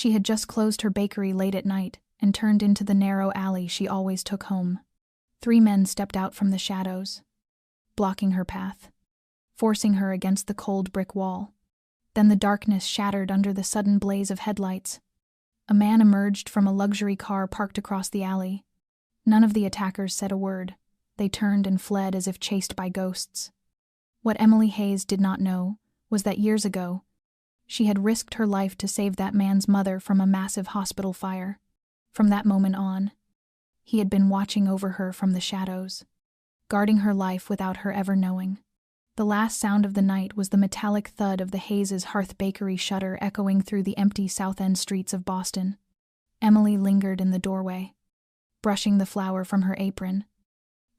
She had just closed her bakery late at night and turned into the narrow alley she always took home. 3 men stepped out from the shadows, blocking her path, forcing her against the cold brick wall. Then the darkness shattered under the sudden blaze of headlights. A man emerged from a luxury car parked across the alley. None of the attackers said a word. They turned and fled as if chased by ghosts. What Emily Hayes did not know was that years ago, she had risked her life to save that man's mother from a massive hospital fire. From that moment on, he had been watching over her from the shadows, guarding her life without her ever knowing. The last sound of the night was the metallic thud of the Hayes' Hearth Bakery shutter echoing through the empty South End streets of Boston. Emily lingered in the doorway, brushing the flour from her apron.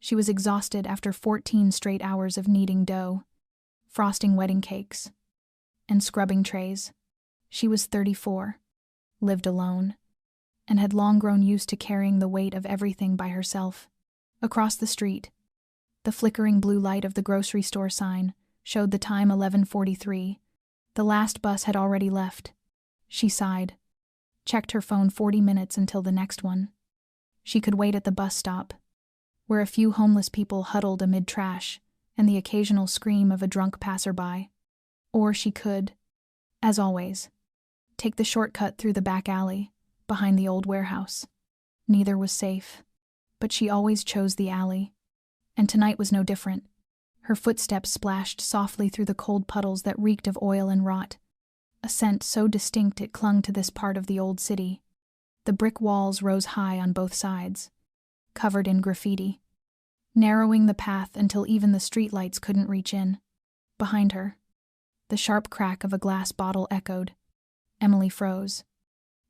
She was exhausted after 14 straight hours of kneading dough, frosting wedding cakes, and scrubbing trays. She was 34, lived alone, and had long grown used to carrying the weight of everything by herself. Across the street, the flickering blue light of the grocery store sign showed the time 11:43. The last bus had already left. She sighed, checked her phone 40 minutes until the next one. She could wait at the bus stop, where a few homeless people huddled amid trash and the occasional scream of a drunk passerby. Or she could, as always, take the shortcut through the back alley, behind the old warehouse. Neither was safe, but she always chose the alley. And tonight was no different. Her footsteps splashed softly through the cold puddles that reeked of oil and rot, a scent so distinct it clung to this part of the old city. The brick walls rose high on both sides, covered in graffiti, narrowing the path until even the streetlights couldn't reach in. Behind her, the sharp crack of a glass bottle echoed. Emily froze,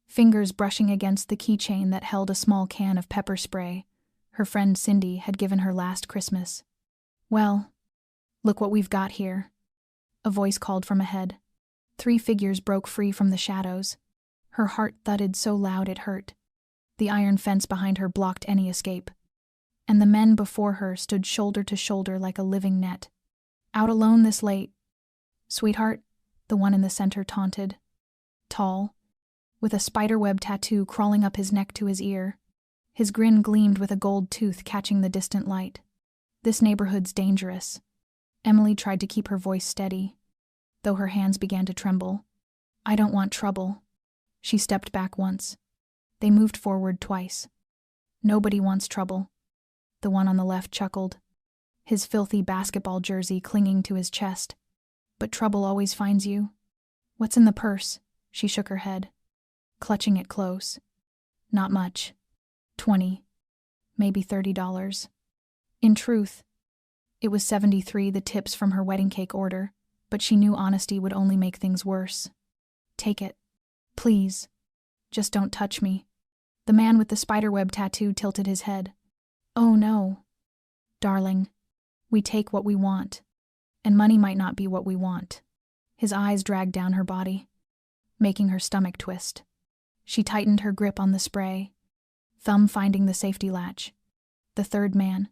fingers brushing against the keychain that held a small can of pepper spray her friend Cindy had given her last Christmas. "Well, look what we've got here," a voice called from ahead. 3 figures broke free from the shadows. Her heart thudded so loud it hurt. The iron fence behind her blocked any escape, and the men before her stood shoulder to shoulder like a living net. "Out alone this late, sweetheart?" the one in the center taunted. Tall, with a spiderweb tattoo crawling up his neck to his ear. His grin gleamed with a gold tooth catching the distant light. "This neighborhood's dangerous." Emily tried to keep her voice steady, though her hands began to tremble. "I don't want trouble." She stepped back once. They moved forward twice. "Nobody wants trouble." The one on the left chuckled, his filthy basketball jersey clinging to his chest. "But trouble always finds you." "What's in the purse?" She shook her head, clutching it close. "Not much. 20, maybe $30. In truth, it was 73, the tips from her wedding cake order, but she knew honesty would only make things worse. "Take it. Please. Just don't touch me." The man with the spiderweb tattoo tilted his head. "Oh no. Darling, we take what we want, and money might not be what we want." His eyes dragged down her body, making her stomach twist. She tightened her grip on the spray, thumb finding the safety latch. The third man,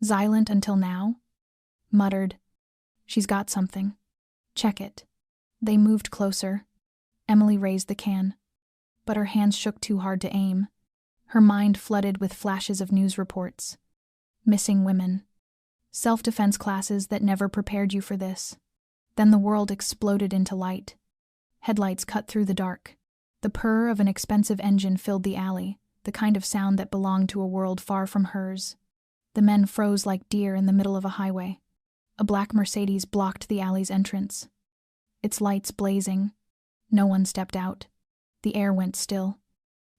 silent until now, muttered, "She's got something. Check it." They moved closer. Emily raised the can, but her hands shook too hard to aim. Her mind flooded with flashes of news reports. Missing women. Self-defense classes that never prepared you for this. Then the world exploded into light. Headlights cut through the dark. The purr of an expensive engine filled the alley, the kind of sound that belonged to a world far from hers. The men froze like deer in the middle of a highway. A black Mercedes blocked the alley's entrance, its lights blazing. No one stepped out. The air went still.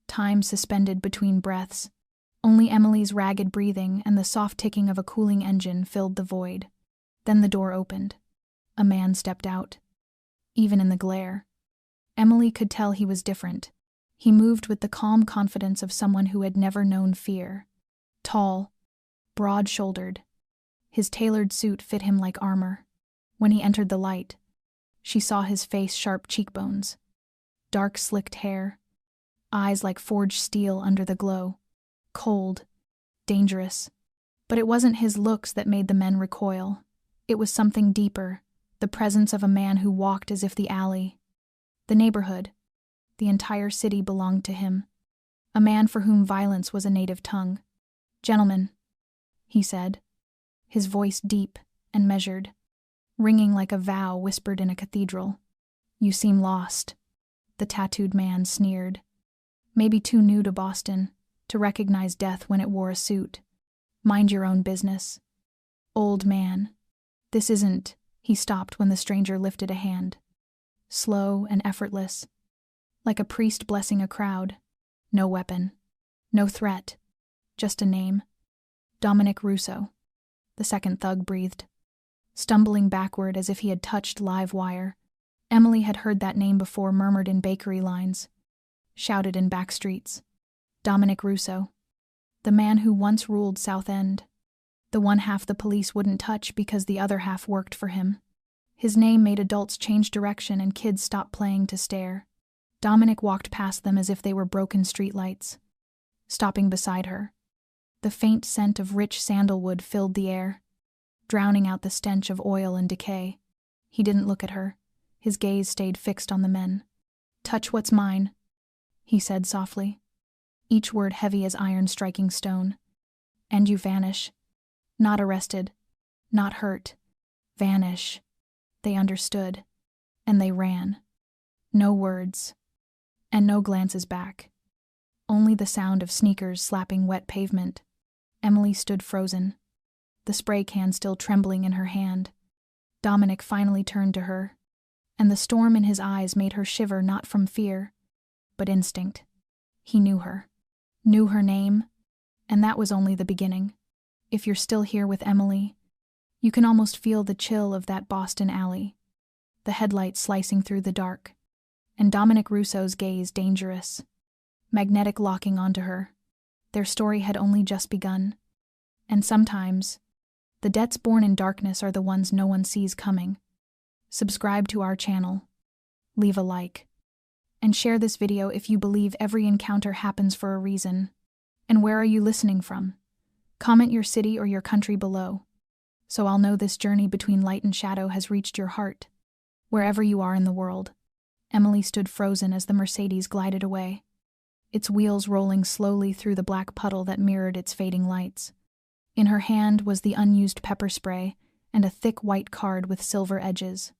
Time suspended between breaths. Only Emily's ragged breathing and the soft ticking of a cooling engine filled the void. Then the door opened. A man stepped out. Even in the glare, Emily could tell he was different. He moved with the calm confidence of someone who had never known fear. Tall, broad-shouldered. His tailored suit fit him like armor. When he entered the light, she saw his face, sharp cheekbones, dark slicked hair, eyes like forged steel under the glow. Cold, dangerous. But it wasn't his looks that made the men recoil. It was something deeper, the presence of a man who walked as if the alley, the neighborhood, The entire city belonged to him. A man for whom violence was a native tongue. "Gentlemen," he said, his voice deep and measured, ringing like a vow whispered in a cathedral. "You seem lost," the tattooed man sneered. "Maybe too new to Boston to recognize death when it wore a suit. Mind your own business. Old man, this isn't—" He stopped when the stranger lifted a hand. Slow and effortless, like a priest blessing a crowd. No weapon, no threat, just a name. Dominic Russo. The second thug breathed, stumbling backward as if he had touched live wire. Emily had heard that name before, murmured in bakery lines, shouted in back streets. Dominic Russo. The man who once ruled South End. The one half the police wouldn't touch because the other half worked for him. His name made adults change direction and kids stop playing to stare. Dominic walked past them as if they were broken streetlights, stopping beside her. The faint scent of rich sandalwood filled the air, drowning out the stench of oil and decay. He didn't look at her. His gaze stayed fixed on the men. "Touch what's mine," he said softly, each word heavy as iron striking stone. "And you vanish. Not arrested, not hurt. Vanish." They understood, and they ran. No words, and no glances back. Only the sound of sneakers slapping wet pavement. Emily stood frozen, the spray can still trembling in her hand. Dominic finally turned to her, and the storm in his eyes made her shiver, not from fear, but instinct. He knew her name, and that was only the beginning. If you're still here with Emily, you can almost feel the chill of that Boston alley, the headlights slicing through the dark, and Dominic Russo's gaze dangerous, magnetic, locking onto her. Their story had only just begun. And sometimes, the deaths born in darkness are the ones no one sees coming. Subscribe to our channel, leave a like, and share this video if you believe every encounter happens for a reason. And where are you listening from? Comment your city or your country below, so I'll know this journey between light and shadow has reached your heart. Wherever you are in the world. Emily stood frozen as the Mercedes glided away, its wheels rolling slowly through the black puddle that mirrored its fading lights. In her hand was the unused pepper spray and a thick white card with silver edges,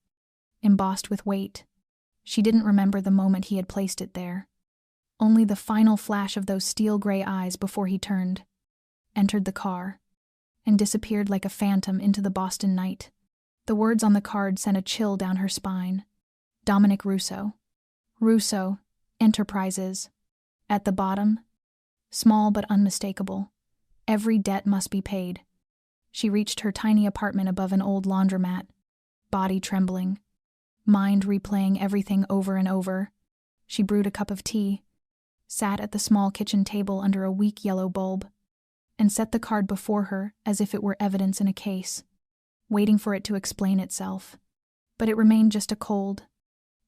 embossed with weight. She didn't remember the moment he had placed it there. Only the final flash of those steel-gray eyes before he turned, entered the car, and disappeared like a phantom into the Boston night. The words on the card sent a chill down her spine. Dominic Russo. Russo Enterprises. At the bottom, small but unmistakable. Every debt must be paid. She reached her tiny apartment above an old laundromat, body trembling, mind replaying everything over and over. She brewed a cup of tea, sat at the small kitchen table under a weak yellow bulb, and set the card before her as if it were evidence in a case, waiting for it to explain itself. But it remained just a cold,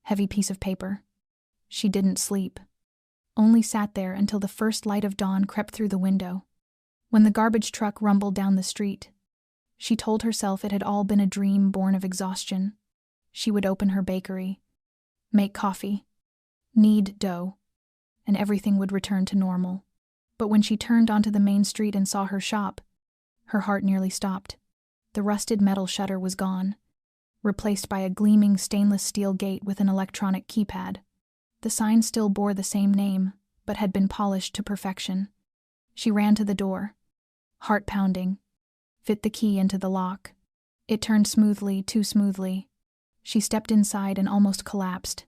heavy piece of paper. She didn't sleep, only sat there until the first light of dawn crept through the window. When the garbage truck rumbled down the street, she told herself it had all been a dream born of exhaustion. She would open her bakery, make coffee, knead dough, and everything would return to normal. But when she turned onto the main street and saw her shop, her heart nearly stopped. The rusted metal shutter was gone, replaced by a gleaming stainless steel gate with an electronic keypad. The sign still bore the same name, but had been polished to perfection. She ran to the door, heart pounding, fit the key into the lock. It turned smoothly, too smoothly. She stepped inside and almost collapsed.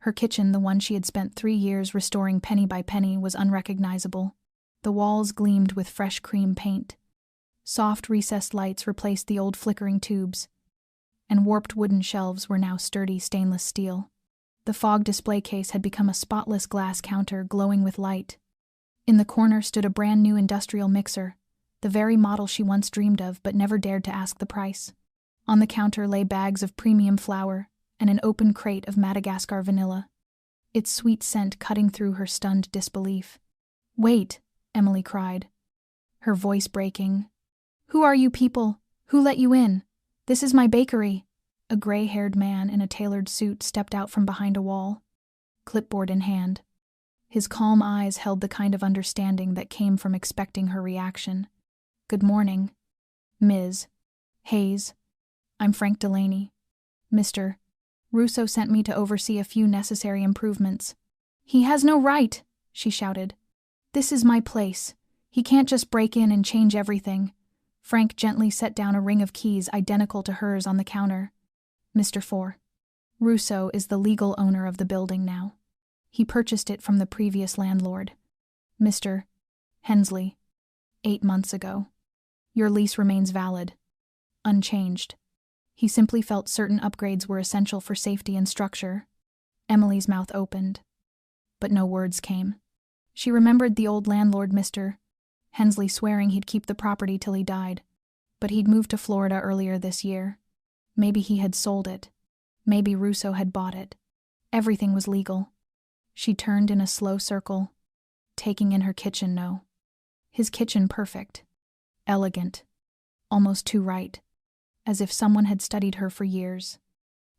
Her kitchen, the one she had spent 3 years restoring penny by penny, was unrecognizable. The walls gleamed with fresh cream paint. Soft recessed lights replaced the old flickering tubes, and warped wooden shelves were now sturdy stainless steel. The fog display case had become a spotless glass counter glowing with light. In the corner stood a brand new industrial mixer, the very model she once dreamed of but never dared to ask the price. On the counter lay bags of premium flour and an open crate of Madagascar vanilla, its sweet scent cutting through her stunned disbelief. "Wait," Emily cried, her voice breaking. "Who are you people? Who let you in? This is my bakery." A gray-haired man in a tailored suit stepped out from behind a wall. clipboard in hand. His calm eyes held the kind of understanding that came from expecting her reaction. "Good morning, Ms. Hayes. I'm Frank Delaney. Mr. Russo sent me to oversee a few necessary improvements." "He has no right," she shouted. "This is my place. He can't just break in and change everything." Frank gently set down a ring of keys identical to hers on the counter. "Mr. Russo is the legal owner of the building now. He purchased it from the previous landlord, Mr. Hensley, 8 months ago. Your lease remains valid, unchanged." He simply felt certain upgrades were essential for safety and structure. Emily's mouth opened, but no words came. She remembered the old landlord, Mr. Hensley, swearing he'd keep the property till he died, but he'd moved to Florida earlier this year. Maybe he had sold it. Maybe Russo had bought it. Everything was legal. She turned in a slow circle, taking in her kitchen. No. His kitchen perfect. Elegant. Almost too right. As if someone had studied her for years,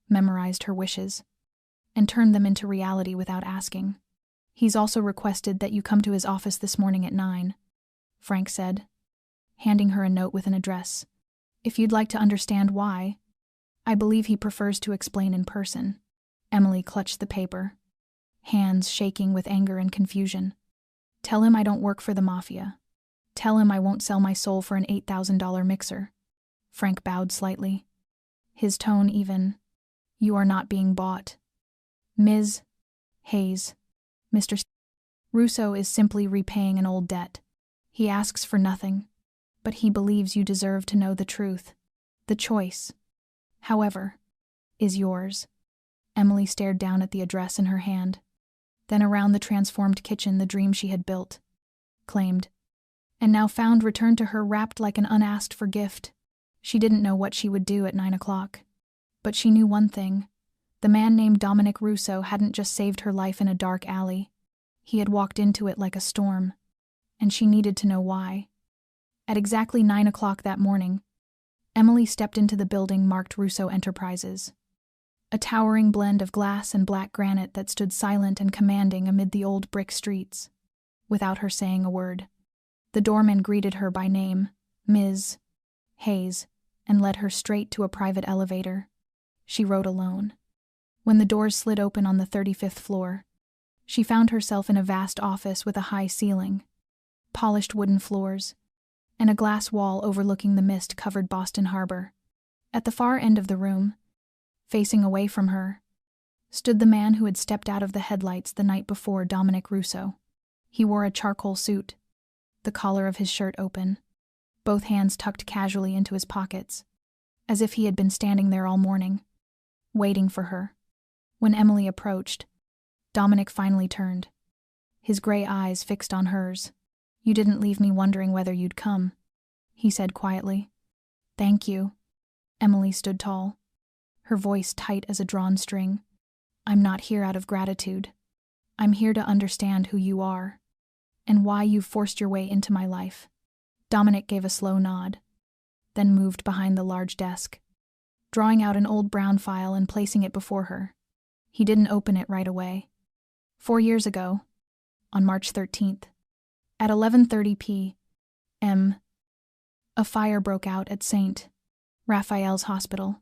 memorized her wishes, and turned them into reality without asking. "He's also requested that you come to his office this morning at 9, Frank said, handing her a note with an address. "If you'd like to understand why, I believe he prefers to explain in person." Emily clutched the paper, hands shaking with anger and confusion. "Tell him I don't work for the Mafia. Tell him I won't sell my soul for an $8,000 mixer." Frank bowed slightly, his tone even. "You are not being bought. Ms. Hayes, Mr. Russo is simply repaying an old debt. He asks for nothing, but he believes you deserve to know the truth. The choice, however, is yours." Emily stared down at the address in her hand, then around the transformed kitchen, the dream she had built, claimed, and now found returned to her wrapped like an unasked-for gift. She didn't know what she would do at 9 o'clock, but she knew one thing. The man named Dominic Russo hadn't just saved her life in a dark alley. He had walked into it like a storm, and she needed to know why. At exactly 9 o'clock that morning, Emily stepped into the building marked Russo Enterprises, a towering blend of glass and black granite that stood silent and commanding amid the old brick streets. Without her saying a word, the doorman greeted her by name, Ms. Hayes, and led her straight to a private elevator. She rode alone. When the doors slid open on the 35th floor, she found herself in a vast office with a high ceiling, polished wooden floors, and a glass wall overlooking the mist-covered Boston Harbor. At the far end of the room, facing away from her, stood the man who had stepped out of the headlights the night before, Dominic Russo. He wore a charcoal suit, the collar of his shirt open, both hands tucked casually into his pockets, as if he had been standing there all morning, waiting for her. When Emily approached, Dominic finally turned, his gray eyes fixed on hers. "You didn't leave me wondering whether you'd come," he said quietly. "Thank you." Emily stood tall, her voice tight as a drawn string. "I'm not here out of gratitude. I'm here to understand who you are, and why you've forced your way into my life." Dominic gave a slow nod, then moved behind the large desk, drawing out an old brown file and placing it before her. He didn't open it right away. 4 years ago, on March 13th, at 11:30 p.m., a fire broke out at St. Raphael's Hospital.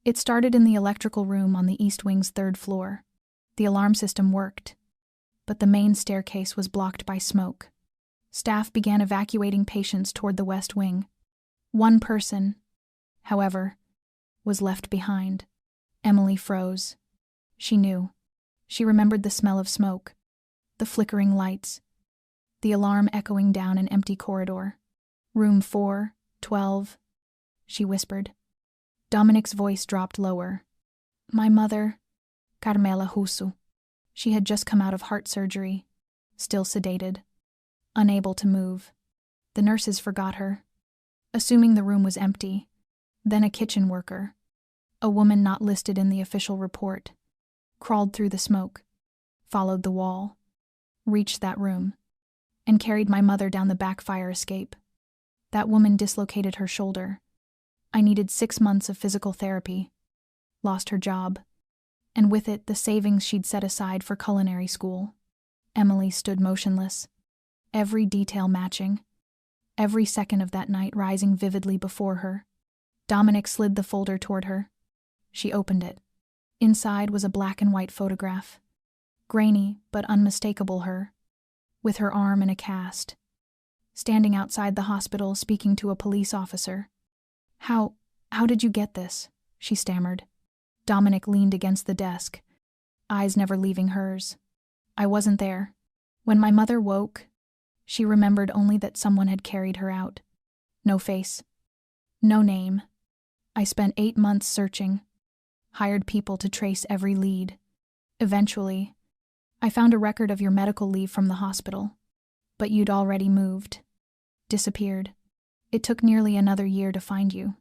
It started in the electrical room on the East Wing's 3rd floor. The alarm system worked, but the main staircase was blocked by smoke. Staff began evacuating patients toward the West Wing. One person, however, was left behind. Emily froze. She knew. She remembered the smell of smoke, the flickering lights, the alarm echoing down an empty corridor. "Room 412, she whispered. Dominic's voice dropped lower. "My mother, Carmela Husu." She had just come out of heart surgery, still sedated, unable to move. The nurses forgot her, assuming the room was empty. Then a kitchen worker, a woman not listed in the official report, crawled through the smoke, followed the wall, reached that room, and carried my mother down the back fire escape. That woman dislocated her shoulder. I needed 6 months of physical therapy, lost her job, and with it the savings she'd set aside for culinary school. Emily stood motionless, every detail matching, every second of that night rising vividly before her. Dominic slid the folder toward her. She opened it. Inside was a black and white photograph. Grainy, but unmistakable her, with her arm in a cast, standing outside the hospital speaking to a police officer. How did you get this?" she stammered. Dominic leaned against the desk, eyes never leaving hers. "I wasn't there. When my mother woke, she remembered only that someone had carried her out. No face. No name. I spent 8 months searching, hired people to trace every lead. Eventually, I found a record of your medical leave from the hospital, but you'd already moved. Disappeared. It took nearly another year to find you."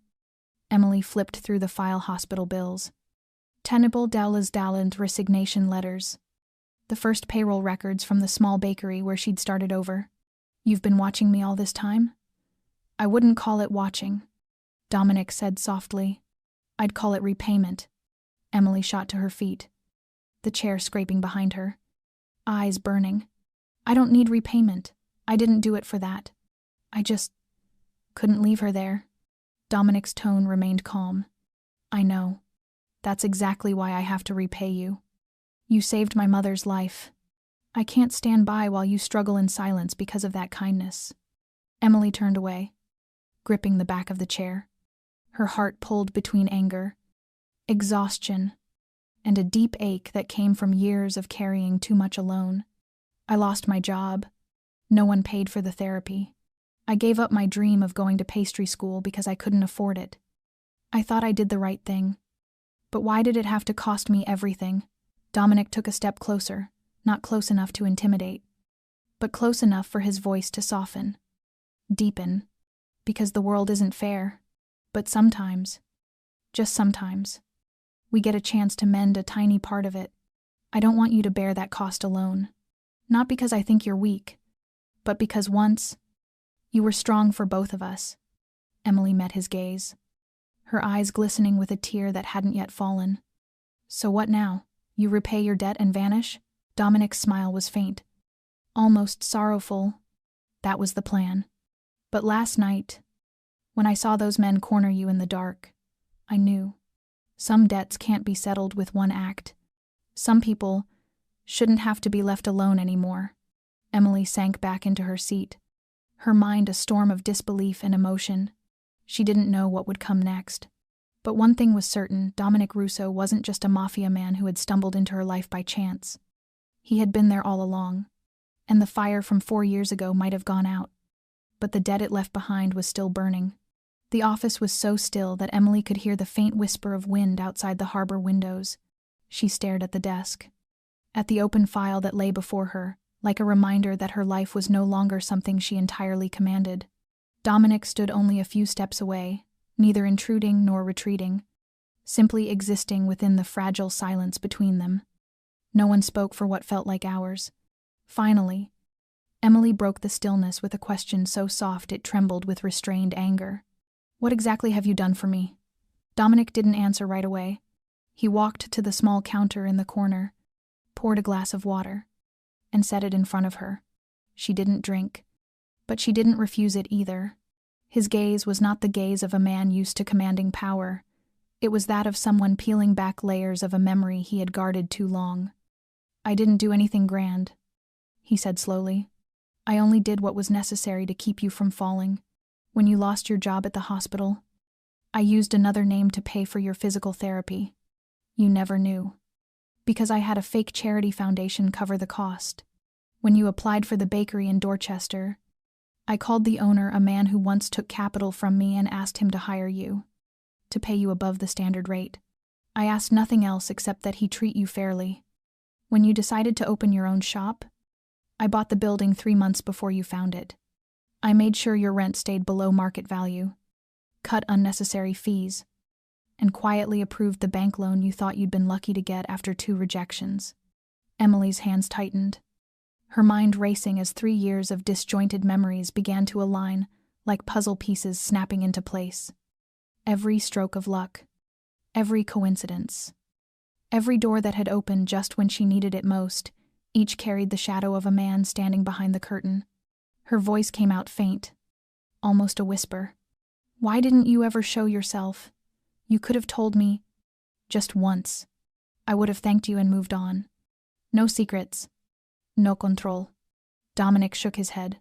Emily flipped through the file hospital bills. Tenable Dallas Dalland resignation letters. The first payroll records from the small bakery where she'd started over. "You've been watching me all this time?" "I wouldn't call it watching," Dominic said softly. "I'd call it repayment." Emily shot to her feet, the chair scraping behind her, eyes burning. "I don't need repayment. I didn't do it for that. I just couldn't leave her there." Dominic's tone remained calm. "I know. That's exactly why I have to repay you. You saved my mother's life. I can't stand by while you struggle in silence because of that kindness." Emily turned away, gripping the back of the chair. Her heart pulled between anger, exhaustion, and a deep ache that came from years of carrying too much alone. "I lost my job. No one paid for the therapy. I gave up my dream of going to pastry school because I couldn't afford it. I thought I did the right thing. But why did it have to cost me everything?" Dominic took a step closer, not close enough to intimidate, but close enough for his voice to soften, deepen, "Because the world isn't fair. But sometimes, just sometimes, we get a chance to mend a tiny part of it. I don't want you to bear that cost alone. Not because I think you're weak, but because once, you were strong for both of us." Emily met his gaze, her eyes glistening with a tear that hadn't yet fallen. "So what now? You repay your debt and vanish?" Dominic's smile was faint, almost sorrowful. "That was the plan. But last night, when I saw those men corner you in the dark, I knew. Some debts can't be settled with one act. Some people shouldn't have to be left alone anymore." Emily sank back into her seat, her mind a storm of disbelief and emotion. She didn't know what would come next. But one thing was certain: Dominic Russo wasn't just a mafia man who had stumbled into her life by chance. He had been there all along, and the fire from 4 years ago might have gone out, but the debt it left behind was still burning. The office was so still that Emily could hear the faint whisper of wind outside the harbor windows. She stared at the desk, at the open file that lay before her, like a reminder that her life was no longer something she entirely commanded. Dominic stood only a few steps away, neither intruding nor retreating, simply existing within the fragile silence between them. No one spoke for what felt like hours. Finally, Emily broke the stillness with a question so soft it trembled with restrained anger. "What exactly have you done for me?" Dominic didn't answer right away. He walked to the small counter in the corner, poured a glass of water, and set it in front of her. She didn't drink, but she didn't refuse it either. His gaze was not the gaze of a man used to commanding power. It was that of someone peeling back layers of a memory he had guarded too long. "I didn't do anything grand," he said slowly. "I only did what was necessary to keep you from falling. When you lost your job at the hospital, I used another name to pay for your physical therapy. You never knew. Because I had a fake charity foundation cover the cost. When you applied for the bakery in Dorchester, I called the owner a man who once took capital from me and asked him to hire you, to pay you above the standard rate. I asked nothing else except that he treat you fairly. When you decided to open your own shop, I bought the building 3 months before you found it. I made sure your rent stayed below market value, cut unnecessary fees, and quietly approved the bank loan you thought you'd been lucky to get after 2 rejections." Emily's hands tightened, her mind racing as 3 years of disjointed memories began to align like puzzle pieces snapping into place. Every stroke of luck, every coincidence, Every door that had opened just when she needed it most, each carried the shadow of a man standing behind the curtain. Her voice came out faint, almost a whisper. "Why didn't you ever show yourself? You could have told me. Just once. I would have thanked you and moved on. No secrets. No control." Dominic shook his head,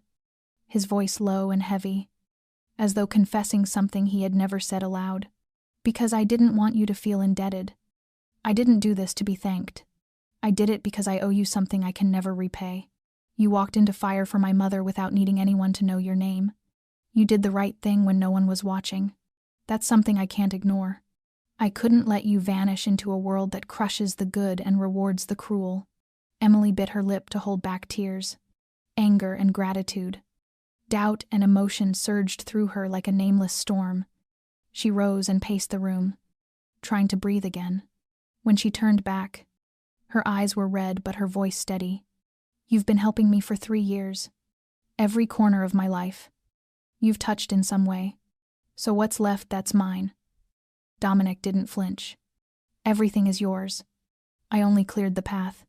his voice low and heavy, as though confessing something he had never said aloud. "Because I didn't want you to feel indebted. I didn't do this to be thanked. I did it because I owe you something I can never repay. You walked into fire for my mother without needing anyone to know your name. You did the right thing when no one was watching. That's something I can't ignore. I couldn't let you vanish into a world that crushes the good and rewards the cruel." Emily bit her lip to hold back tears. Anger and gratitude. Doubt and emotion surged through her like a nameless storm. She rose and paced the room, trying to breathe again. When she turned back, her eyes were red but her voice steady. "You've been helping me for 3 years. Every corner of my life. You've touched in some way. So what's left, that's mine." Dominic didn't flinch. "Everything is yours. I only cleared the path.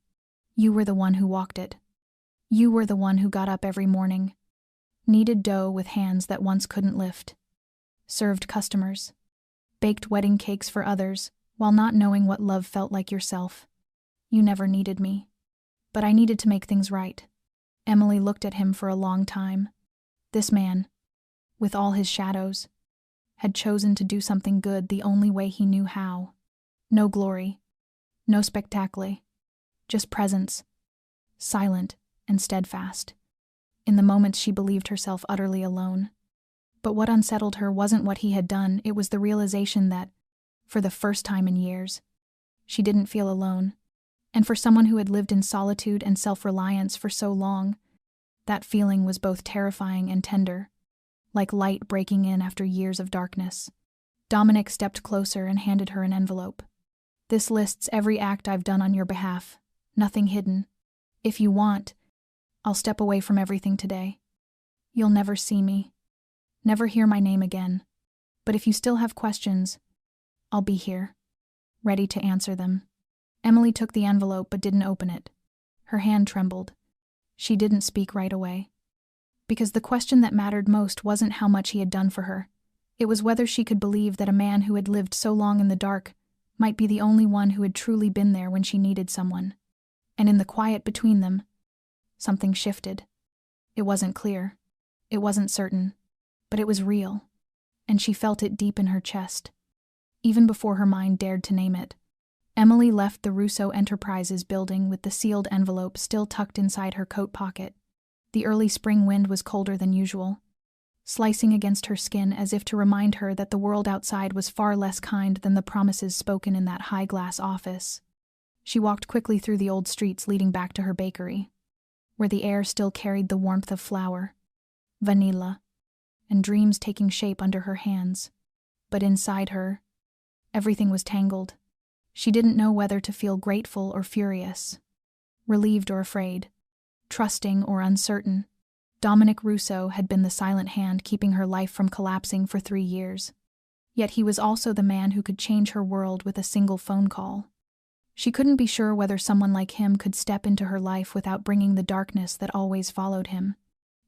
You were the one who walked it. You were the one who got up every morning, kneaded dough with hands that once couldn't lift, served customers, baked wedding cakes for others while not knowing what love felt like yourself. You never needed me. But I needed to make things right." Emily looked at him for a long time. This man, with all his shadows, had chosen to do something good the only way he knew how. No glory, no spectacle, just presence, silent and steadfast. In the moments she believed herself utterly alone. But what unsettled her wasn't what he had done, it was the realization that, for the first time in years, she didn't feel alone. And for someone who had lived in solitude and self-reliance for so long, that feeling was both terrifying and tender, like light breaking in after years of darkness. Dominic stepped closer and handed her an envelope. "This lists every act I've done on your behalf, nothing hidden. If you want, I'll step away from everything today. You'll never see me, never hear my name again. But if you still have questions, I'll be here, ready to answer them." Emily took the envelope but didn't open it. Her hand trembled. She didn't speak right away. Because the question that mattered most wasn't how much he had done for her. It was whether she could believe that a man who had lived so long in the dark might be the only one who had truly been there when she needed someone. And in the quiet between them, something shifted. It wasn't clear. It wasn't certain. But it was real. And she felt it deep in her chest, even before her mind dared to name it. Emily left the Russo Enterprises building with the sealed envelope still tucked inside her coat pocket. The early spring wind was colder than usual, slicing against her skin as if to remind her that the world outside was far less kind than the promises spoken in that high-glass office. She walked quickly through the old streets leading back to her bakery, where the air still carried the warmth of flour, vanilla, and dreams taking shape under her hands. But inside her, everything was tangled. She didn't know whether to feel grateful or furious, relieved or afraid, trusting or uncertain. Dominic Russo had been the silent hand keeping her life from collapsing for 3 years. Yet he was also the man who could change her world with a single phone call. She couldn't be sure whether someone like him could step into her life without bringing the darkness that always followed him.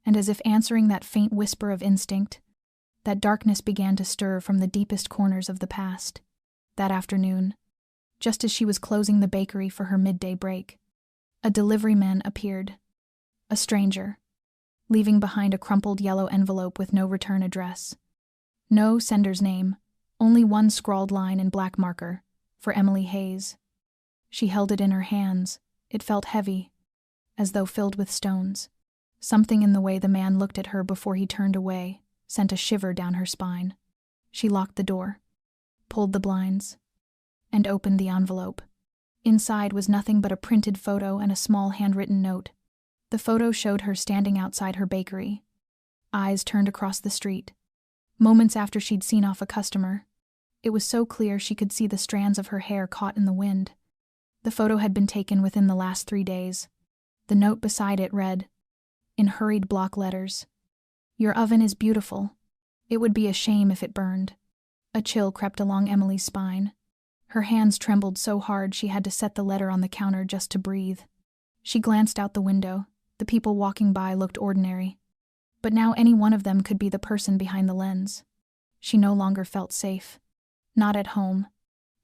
And as if answering that faint whisper of instinct, that darkness began to stir from the deepest corners of the past. That afternoon, just as she was closing the bakery for her midday break, a delivery man appeared. A stranger, leaving behind a crumpled yellow envelope with no return address. No sender's name, only one scrawled line in black marker, for Emily Hayes. She held it in her hands. It felt heavy, as though filled with stones. Something in the way the man looked at her before he turned away sent a shiver down her spine. She locked the door, pulled the blinds, and opened the envelope. Inside was nothing but a printed photo and a small handwritten note. The photo showed her standing outside her bakery, eyes turned across the street. Moments after she'd seen off a customer, it was so clear she could see the strands of her hair caught in the wind. The photo had been taken within the last 3 days. The note beside it read, in hurried block letters, "Your oven is beautiful. It would be a shame if it burned." A chill crept along Emily's spine. Her hands trembled so hard she had to set the letter on the counter just to breathe. She glanced out the window. The people walking by looked ordinary. But now any one of them could be the person behind the lens. She no longer felt safe. Not at home.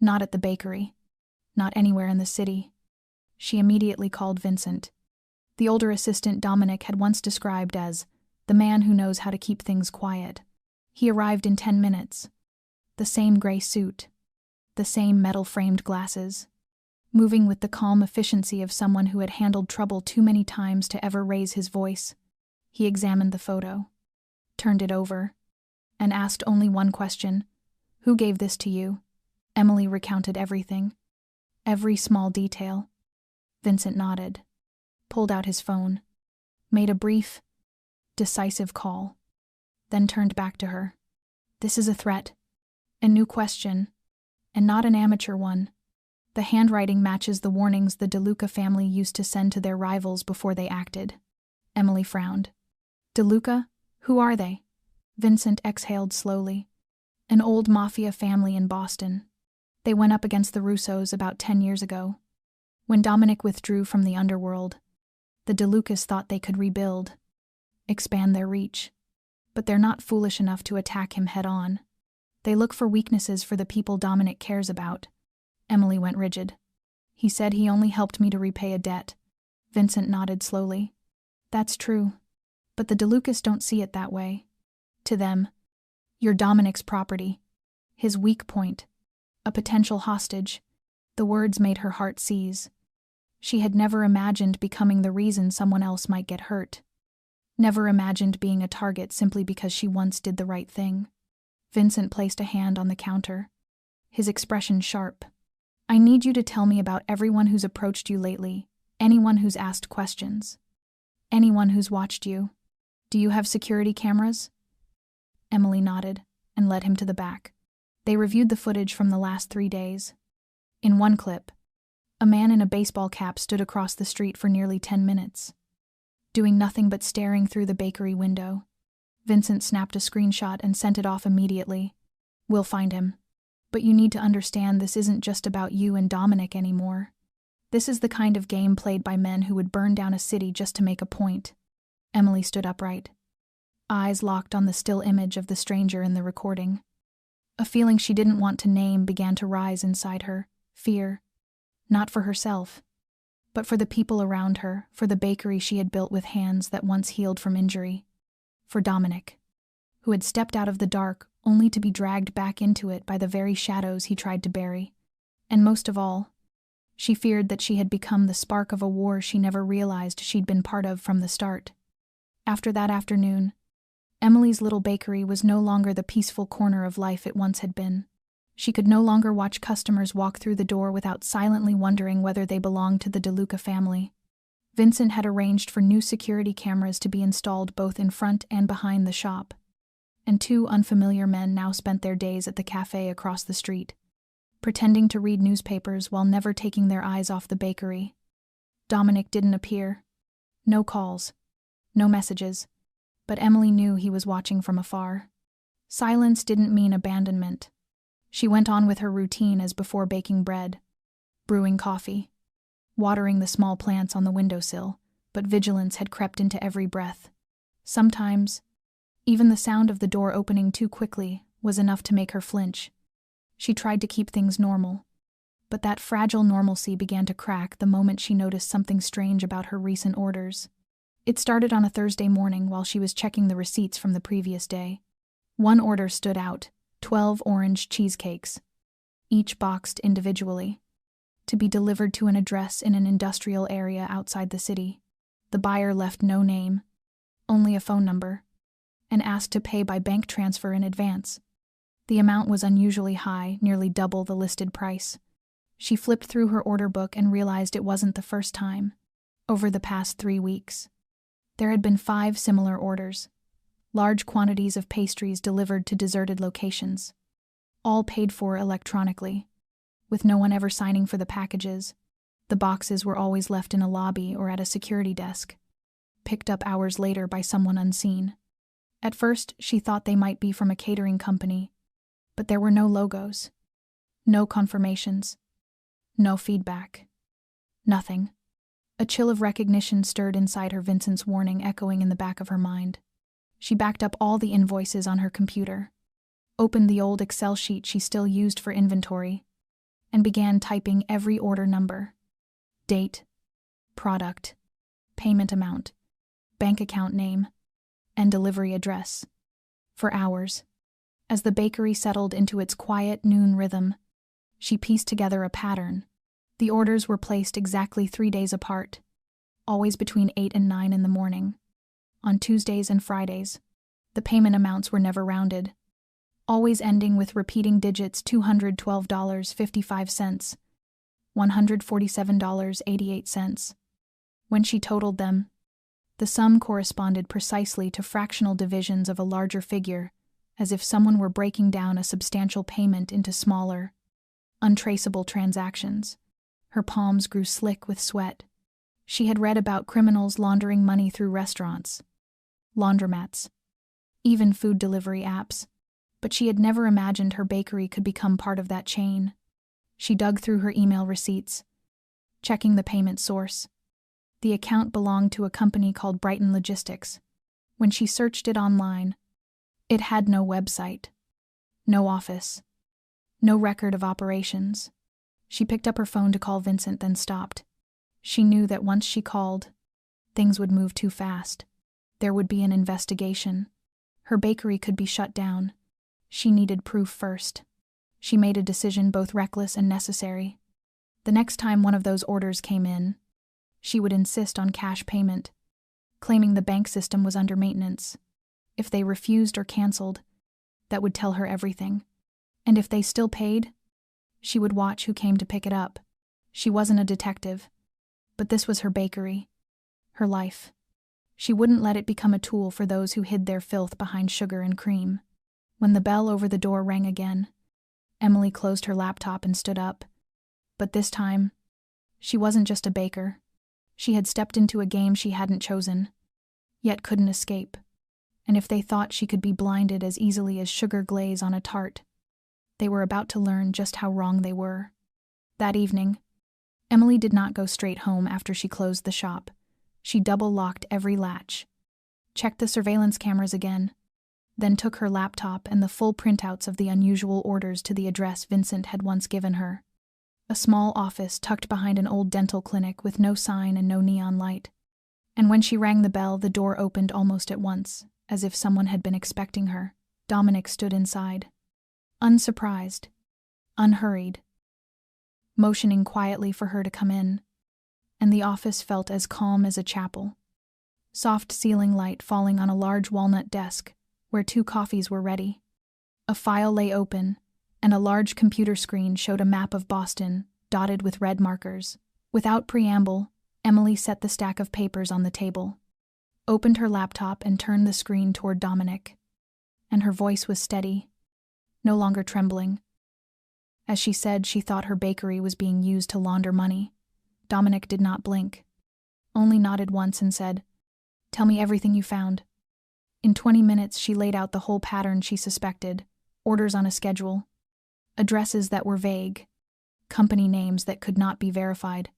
Not at the bakery. Not anywhere in the city. She immediately called Vincent. The older assistant Dominic had once described as the man who knows how to keep things quiet. He arrived in 10 minutes. The same gray suit. The same metal-framed glasses. Moving with the calm efficiency of someone who had handled trouble too many times to ever raise his voice. He examined the photo, turned it over, and asked only one question. "Who gave this to you?" Emily recounted everything. Every small detail. Vincent nodded, pulled out his phone, made a brief, decisive call, then turned back to her. "This is a threat. A new question, and not an amateur one. The handwriting matches the warnings the DeLuca family used to send to their rivals before they acted." Emily frowned. "DeLuca? Who are they?" Vincent exhaled slowly. "An old Mafia family in Boston. They went up against the Russos about 10 years ago. When Dominic withdrew from the underworld, the DeLucas thought they could rebuild, expand their reach. But they're not foolish enough to attack him head-on. They look for weaknesses for the people Dominic cares about." Emily went rigid. "He said he only helped me to repay a debt." Vincent nodded slowly. "That's true. But the DeLucas don't see it that way. To them, you're Dominic's property. His weak point. A potential hostage." The words made her heart seize. She had never imagined becoming the reason someone else might get hurt. Never imagined being a target simply because she once did the right thing. Vincent placed a hand on the counter, his expression sharp. "I need you to tell me about everyone who's approached you lately, anyone who's asked questions, anyone who's watched you. Do you have security cameras?" Emily nodded and led him to the back. They reviewed the footage from the last 3 days. In one clip, a man in a baseball cap stood across the street for nearly 10 minutes, doing nothing but staring through the bakery window. Vincent snapped a screenshot and sent it off immediately. "We'll find him. But you need to understand this isn't just about you and Dominic anymore. This is the kind of game played by men who would burn down a city just to make a point." Emily stood upright, eyes locked on the still image of the stranger in the recording. A feeling she didn't want to name began to rise inside her. Fear. Not for herself, but for the people around her, for the bakery she had built with hands that once healed from injury. For Dominic, who had stepped out of the dark only to be dragged back into it by the very shadows he tried to bury. And most of all, she feared that she had become the spark of a war she never realized she'd been part of from the start. After that afternoon, Emily's little bakery was no longer the peaceful corner of life it once had been. She could no longer watch customers walk through the door without silently wondering whether they belonged to the DeLuca family. Vincent had arranged for new security cameras to be installed both in front and behind the shop, and 2 unfamiliar men now spent their days at the cafe across the street, pretending to read newspapers while never taking their eyes off the bakery. Dominic didn't appear. No calls. No messages. But Emily knew he was watching from afar. Silence didn't mean abandonment. She went on with her routine as before, baking bread, brewing coffee, watering the small plants on the windowsill, but vigilance had crept into every breath. Sometimes, even the sound of the door opening too quickly was enough to make her flinch. She tried to keep things normal, but that fragile normalcy began to crack the moment she noticed something strange about her recent orders. It started on a Thursday morning while she was checking the receipts from the previous day. One order stood out: 12 orange cheesecakes, each boxed individually, to be delivered to an address in an industrial area outside the city. The buyer left no name, only a phone number, and asked to pay by bank transfer in advance. The amount was unusually high, nearly double the listed price. She flipped through her order book and realized it wasn't the first time. Over the past 3 weeks, there had been 5 similar orders. Large quantities of pastries delivered to deserted locations, all paid for electronically, with no one ever signing for the packages. The boxes were always left in a lobby or at a security desk, picked up hours later by someone unseen. At first, she thought they might be from a catering company, but there were no logos, No confirmations. No feedback. Nothing. A chill of recognition stirred inside her, Vincent's warning echoing in the back of her mind. She backed up all the invoices on her computer, opened the old Excel sheet she still used for inventory, and began typing every order number, date, product, payment amount, bank account name, and delivery address. For hours, as the bakery settled into its quiet noon rhythm, she pieced together a pattern. The orders were placed exactly 3 days apart, always between 8 and 9 in the morning. On Tuesdays and Fridays, the payment amounts were never rounded, always ending with repeating digits: $212.55, $147.88. When she totaled them, the sum corresponded precisely to fractional divisions of a larger figure, as if someone were breaking down a substantial payment into smaller, untraceable transactions. Her palms grew slick with sweat. She had read about criminals laundering money through restaurants, laundromats, even food delivery apps, but she had never imagined her bakery could become part of that chain. She dug through her email receipts, checking the payment source. The account belonged to a company called Brighton Logistics. When she searched it online, it had no website, no office, no record of operations. She picked up her phone to call Vincent, then stopped. She knew that once she called, things would move too fast. There would be an investigation. Her bakery could be shut down. She needed proof first. She made a decision both reckless and necessary. The next time one of those orders came in, she would insist on cash payment, claiming the bank system was under maintenance. If they refused or canceled, that would tell her everything. And if they still paid, she would watch who came to pick it up. She wasn't a detective, but this was her bakery, her life. She wouldn't let it become a tool for those who hid their filth behind sugar and cream. When the bell over the door rang again, Emily closed her laptop and stood up. But this time, she wasn't just a baker. She had stepped into a game she hadn't chosen, yet couldn't escape. And if they thought she could be blinded as easily as sugar glaze on a tart, they were about to learn just how wrong they were. That evening, Emily did not go straight home after she closed the shop. She double-locked every latch, checked the surveillance cameras again, then took her laptop and the full printouts of the unusual orders to the address Vincent had once given her. A small office tucked behind an old dental clinic with no sign and no neon light. And when she rang the bell, the door opened almost at once, as if someone had been expecting her. Dominic stood inside, unsurprised, unhurried, motioning quietly for her to come in, and the office felt as calm as a chapel. Soft ceiling light falling on a large walnut desk, where 2 coffees were ready. A file lay open, and a large computer screen showed a map of Boston, dotted with red markers. Without preamble, Emily set the stack of papers on the table, opened her laptop and turned the screen toward Dominic. And her voice was steady, no longer trembling. As she said she thought her bakery was being used to launder money. Dominic did not blink, only nodded once and said, "Tell me everything you found." In 20 minutes she laid out the whole pattern she suspected: orders on a schedule, addresses that were vague, company names that could not be verified,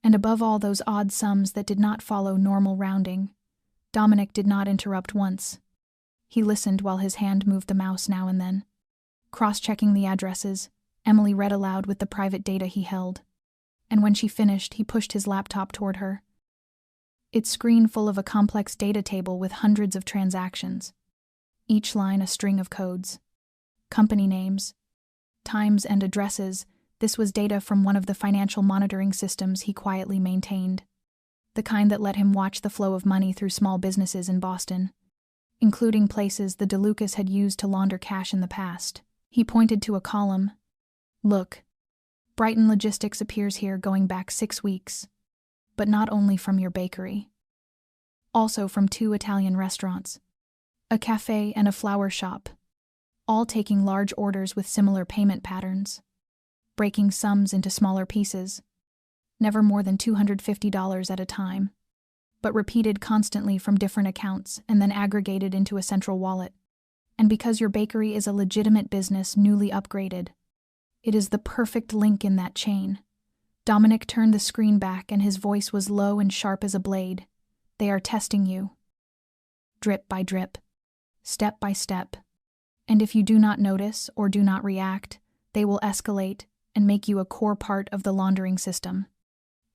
and above all those odd sums that did not follow normal rounding. Dominic did not interrupt once. He listened while his hand moved the mouse now and then. Cross-checking the addresses, Emily read aloud with the private data he held, and when she finished, he pushed his laptop toward her. Its screen full of a complex data table with hundreds of transactions, each line a string of codes, company names, times and addresses. This was data from one of the financial monitoring systems he quietly maintained, the kind that let him watch the flow of money through small businesses in Boston, including places the DeLucas had used to launder cash in the past. He pointed to a column. "Look, Brighton Logistics appears here going back 6 weeks, but not only from your bakery. Also from 2 Italian restaurants, a cafe and a flower shop, all taking large orders with similar payment patterns, breaking sums into smaller pieces, never more than $250 at a time, but repeated constantly from different accounts and then aggregated into a central wallet. And because your bakery is a legitimate business newly upgraded, It is the perfect link in that chain. Dominic turned the screen back and his voice was low and sharp as a blade. They are testing you. Drip by drip. Step by step. And if you do not notice or do not react, they will escalate and make you a core part of the laundering system.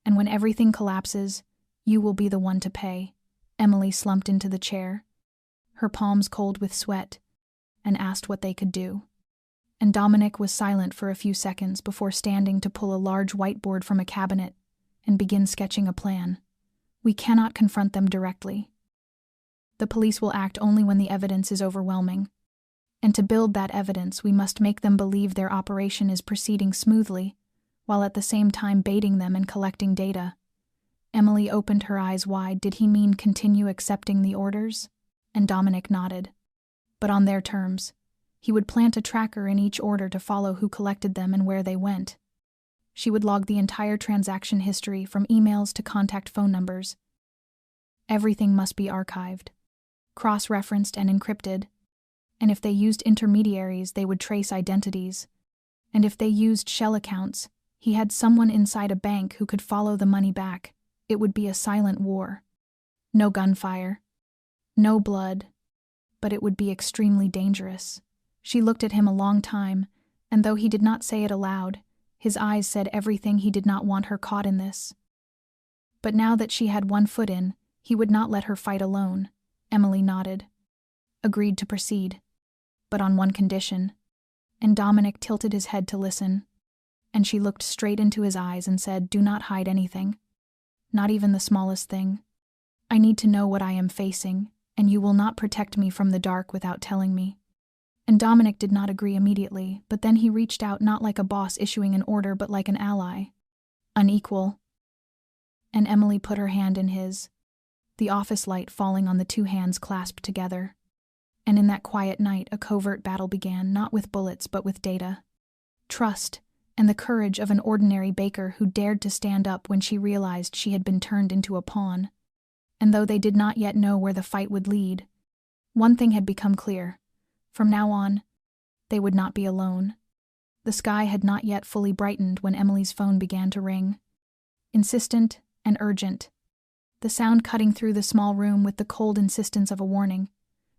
And when everything collapses, you will be the one to pay. Emily slumped into the chair, her palms cold with sweat, and asked what they could do. And Dominic was silent for a few seconds before standing to pull a large whiteboard from a cabinet and begin sketching a plan. We cannot confront them directly. The police will act only when the evidence is overwhelming. And to build that evidence, we must make them believe their operation is proceeding smoothly, while at the same time baiting them and collecting data. Emily opened her eyes wide. Did he mean continue accepting the orders? And Dominic nodded. But on their terms. He would plant a tracker in each order to follow who collected them and where they went. She would log the entire transaction history from emails to contact phone numbers. Everything must be archived, cross-referenced and encrypted. And if they used intermediaries, they would trace identities. And if they used shell accounts, he had someone inside a bank who could follow the money back. It would be a silent war. No gunfire. No blood. But it would be extremely dangerous. She looked at him a long time, and though he did not say it aloud, his eyes said everything. He did not want her caught in this. But now that she had one foot in, he would not let her fight alone. Emily nodded. Agreed to proceed. But on one condition. And Dominic tilted his head to listen. And she looked straight into his eyes and said, do not hide anything. Not even the smallest thing. I need to know what I am facing, and you will not protect me from the dark without telling me. And Dominic did not agree immediately, but then he reached out not like a boss issuing an order but like an ally. Unequal. And Emily put her hand in his, the office light falling on the two hands clasped together. And in that quiet night a covert battle began, not with bullets but with data. Trust, and the courage of an ordinary baker who dared to stand up when she realized she had been turned into a pawn. And though they did not yet know where the fight would lead, one thing had become clear. From now on, they would not be alone. The sky had not yet fully brightened when Emily's phone began to ring. Insistent and urgent. The sound cutting through the small room with the cold insistence of a warning.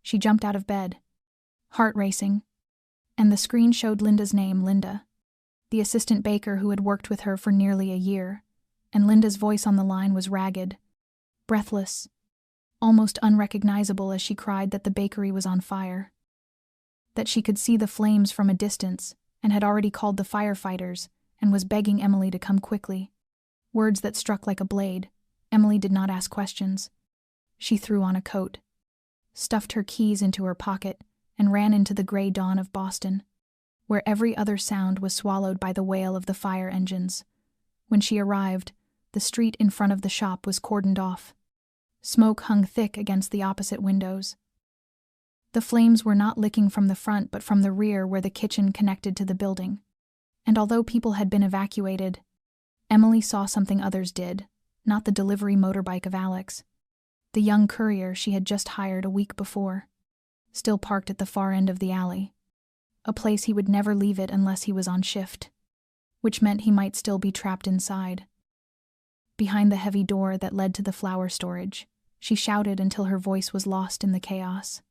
She jumped out of bed, heart racing, and the screen showed Linda's name, Linda, the assistant baker who had worked with her for nearly a year, and Linda's voice on the line was ragged, breathless, almost unrecognizable as she cried that the bakery was on fire. That she could see the flames from a distance and had already called the firefighters and was begging Emily to come quickly. Words that struck like a blade. Emily did not ask questions. She threw on a coat, stuffed her keys into her pocket, and ran into the gray dawn of Boston, where every other sound was swallowed by the wail of the fire engines. When she arrived, the street in front of the shop was cordoned off. Smoke hung thick against the opposite windows. The flames were not licking from the front but from the rear where the kitchen connected to the building. And although people had been evacuated, Emily saw something others did, not the delivery motorbike of Alex. The young courier she had just hired a week before, still parked at the far end of the alley, a place he would never leave it unless he was on shift, which meant he might still be trapped inside. Behind the heavy door that led to the flour storage, she shouted until her voice was lost in the chaos.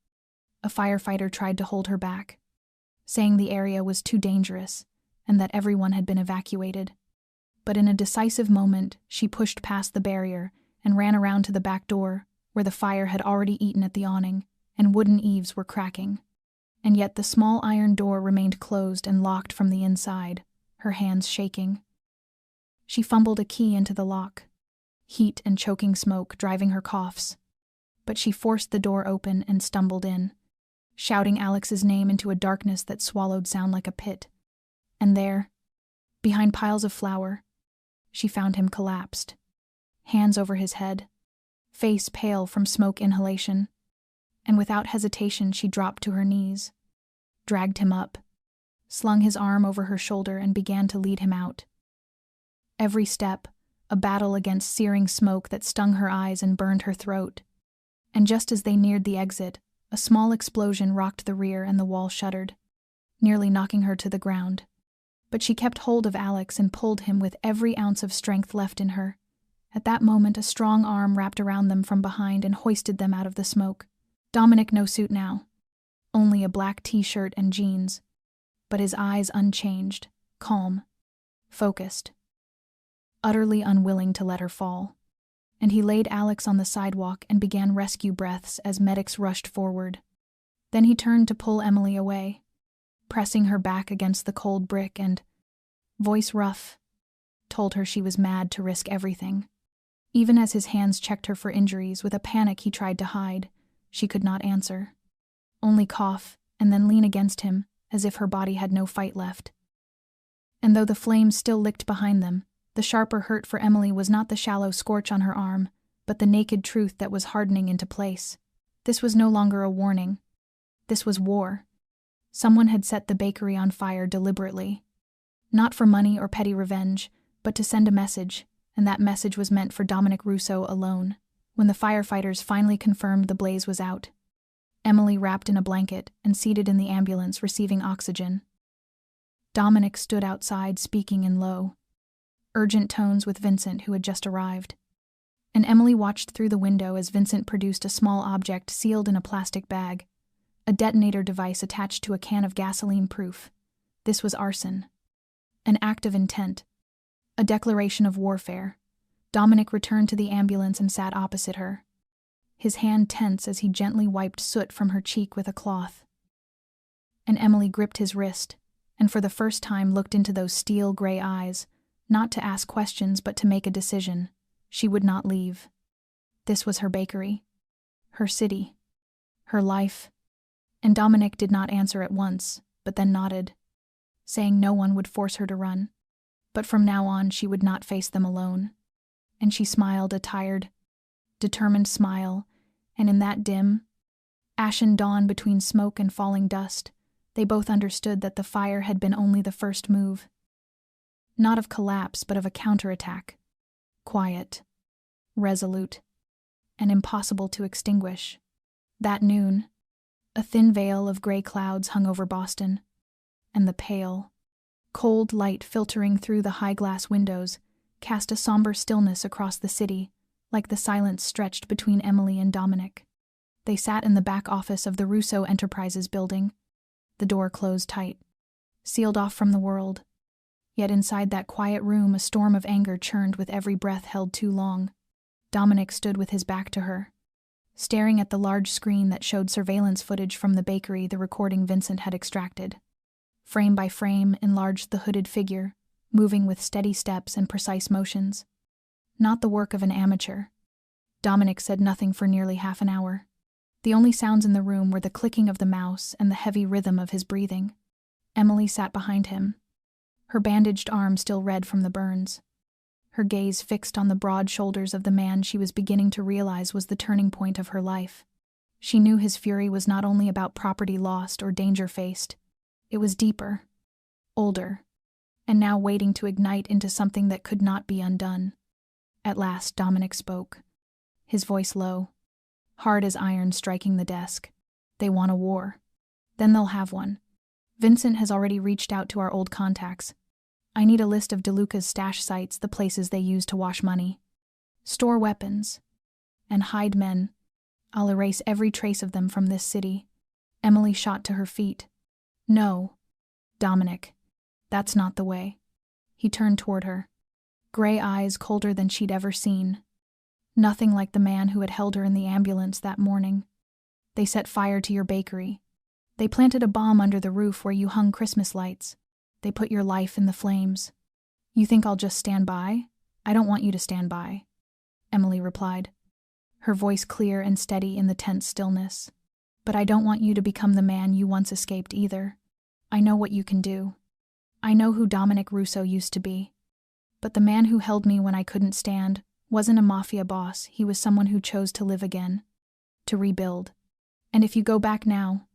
A firefighter tried to hold her back, saying the area was too dangerous and that everyone had been evacuated. But in a decisive moment, she pushed past the barrier and ran around to the back door, where the fire had already eaten at the awning and wooden eaves were cracking. And yet the small iron door remained closed and locked from the inside, her hands shaking. She fumbled a key into the lock, heat and choking smoke driving her coughs. But she forced the door open and stumbled in, shouting Alex's name into a darkness that swallowed sound like a pit. And there, behind piles of flour, she found him collapsed, hands over his head, face pale from smoke inhalation, and without hesitation she dropped to her knees, dragged him up, slung his arm over her shoulder and began to lead him out. Every step, a battle against searing smoke that stung her eyes and burned her throat. And just as they neared the exit, a small explosion rocked the rear and the wall shuddered, nearly knocking her to the ground. But she kept hold of Alex and pulled him with every ounce of strength left in her. At that moment, a strong arm wrapped around them from behind and hoisted them out of the smoke. Dominic no suit now, only a black t-shirt and jeans, but his eyes unchanged, calm, focused, utterly unwilling to let her fall. And he laid Alex on the sidewalk and began rescue breaths as medics rushed forward. Then he turned to pull Emily away, pressing her back against the cold brick and, voice rough, told her she was mad to risk everything. Even as his hands checked her for injuries, with a panic he tried to hide, she could not answer. Only cough and then lean against him as if her body had no fight left. And though the flames still licked behind them, the sharper hurt for Emily was not the shallow scorch on her arm, but the naked truth that was hardening into place. This was no longer a warning. This was war. Someone had set the bakery on fire deliberately. Not for money or petty revenge, but to send a message, and that message was meant for Dominic Russo alone. When the firefighters finally confirmed the blaze was out, Emily wrapped in a blanket and seated in the ambulance receiving oxygen. Dominic stood outside speaking in low, urgent tones with Vincent, who had just arrived. And Emily watched through the window as Vincent produced a small object sealed in a plastic bag, a detonator device attached to a can of gasoline-proof. This was arson. An act of intent. A declaration of warfare. Dominic returned to the ambulance and sat opposite her, his hand tense as he gently wiped soot from her cheek with a cloth. And Emily gripped his wrist, and for the first time looked into those steel-gray eyes, not to ask questions but to make a decision. She would not leave. This was her bakery, her city, her life. And Dominic did not answer at once, but then nodded, saying no one would force her to run. But from now on she would not face them alone. And she smiled a tired, determined smile, and in that dim, ashen dawn between smoke and falling dust, they both understood that the fire had been only the first move. Not of collapse, but of a counterattack. Quiet, resolute, and impossible to extinguish. That noon, a thin veil of gray clouds hung over Boston, and the pale, cold light filtering through the high glass windows cast a somber stillness across the city, like the silence stretched between Emily and Dominic. They sat in the back office of the Russo Enterprises building, the door closed tight, sealed off from the world. Yet inside that quiet room a storm of anger churned with every breath held too long. Dominic stood with his back to her, staring at the large screen that showed surveillance footage from the bakery, the recording Vincent had extracted. Frame by frame enlarged the hooded figure, moving with steady steps and precise motions. Not the work of an amateur. Dominic said nothing for nearly half an hour. The only sounds in the room were the clicking of the mouse and the heavy rhythm of his breathing. Emily sat behind him, her bandaged arm still red from the burns, her gaze fixed on the broad shoulders of the man she was beginning to realize was the turning point of her life. She knew his fury was not only about property lost or danger faced. It was deeper, older, and now waiting to ignite into something that could not be undone. At last Dominic spoke, his voice low, hard as iron striking the desk. They want a war. Then they'll have one. Vincent has already reached out to our old contacts. I need a list of DeLuca's stash sites, the places they use to wash money, store weapons, and hide men. I'll erase every trace of them from this city. Emily shot to her feet. No, Dominic, that's not the way. He turned toward her, gray eyes colder than she'd ever seen. Nothing like the man who had held her in the ambulance that morning. They set fire to your bakery. They planted a bomb under the roof where you hung Christmas lights. They put your life in the flames. You think I'll just stand by? I don't want you to stand by, Emily replied, her voice clear and steady in the tense stillness. But I don't want you to become the man you once escaped either. I know what you can do. I know who Dominic Russo used to be. But the man who held me when I couldn't stand wasn't a mafia boss. He was someone who chose to live again, to rebuild. And if you go back now,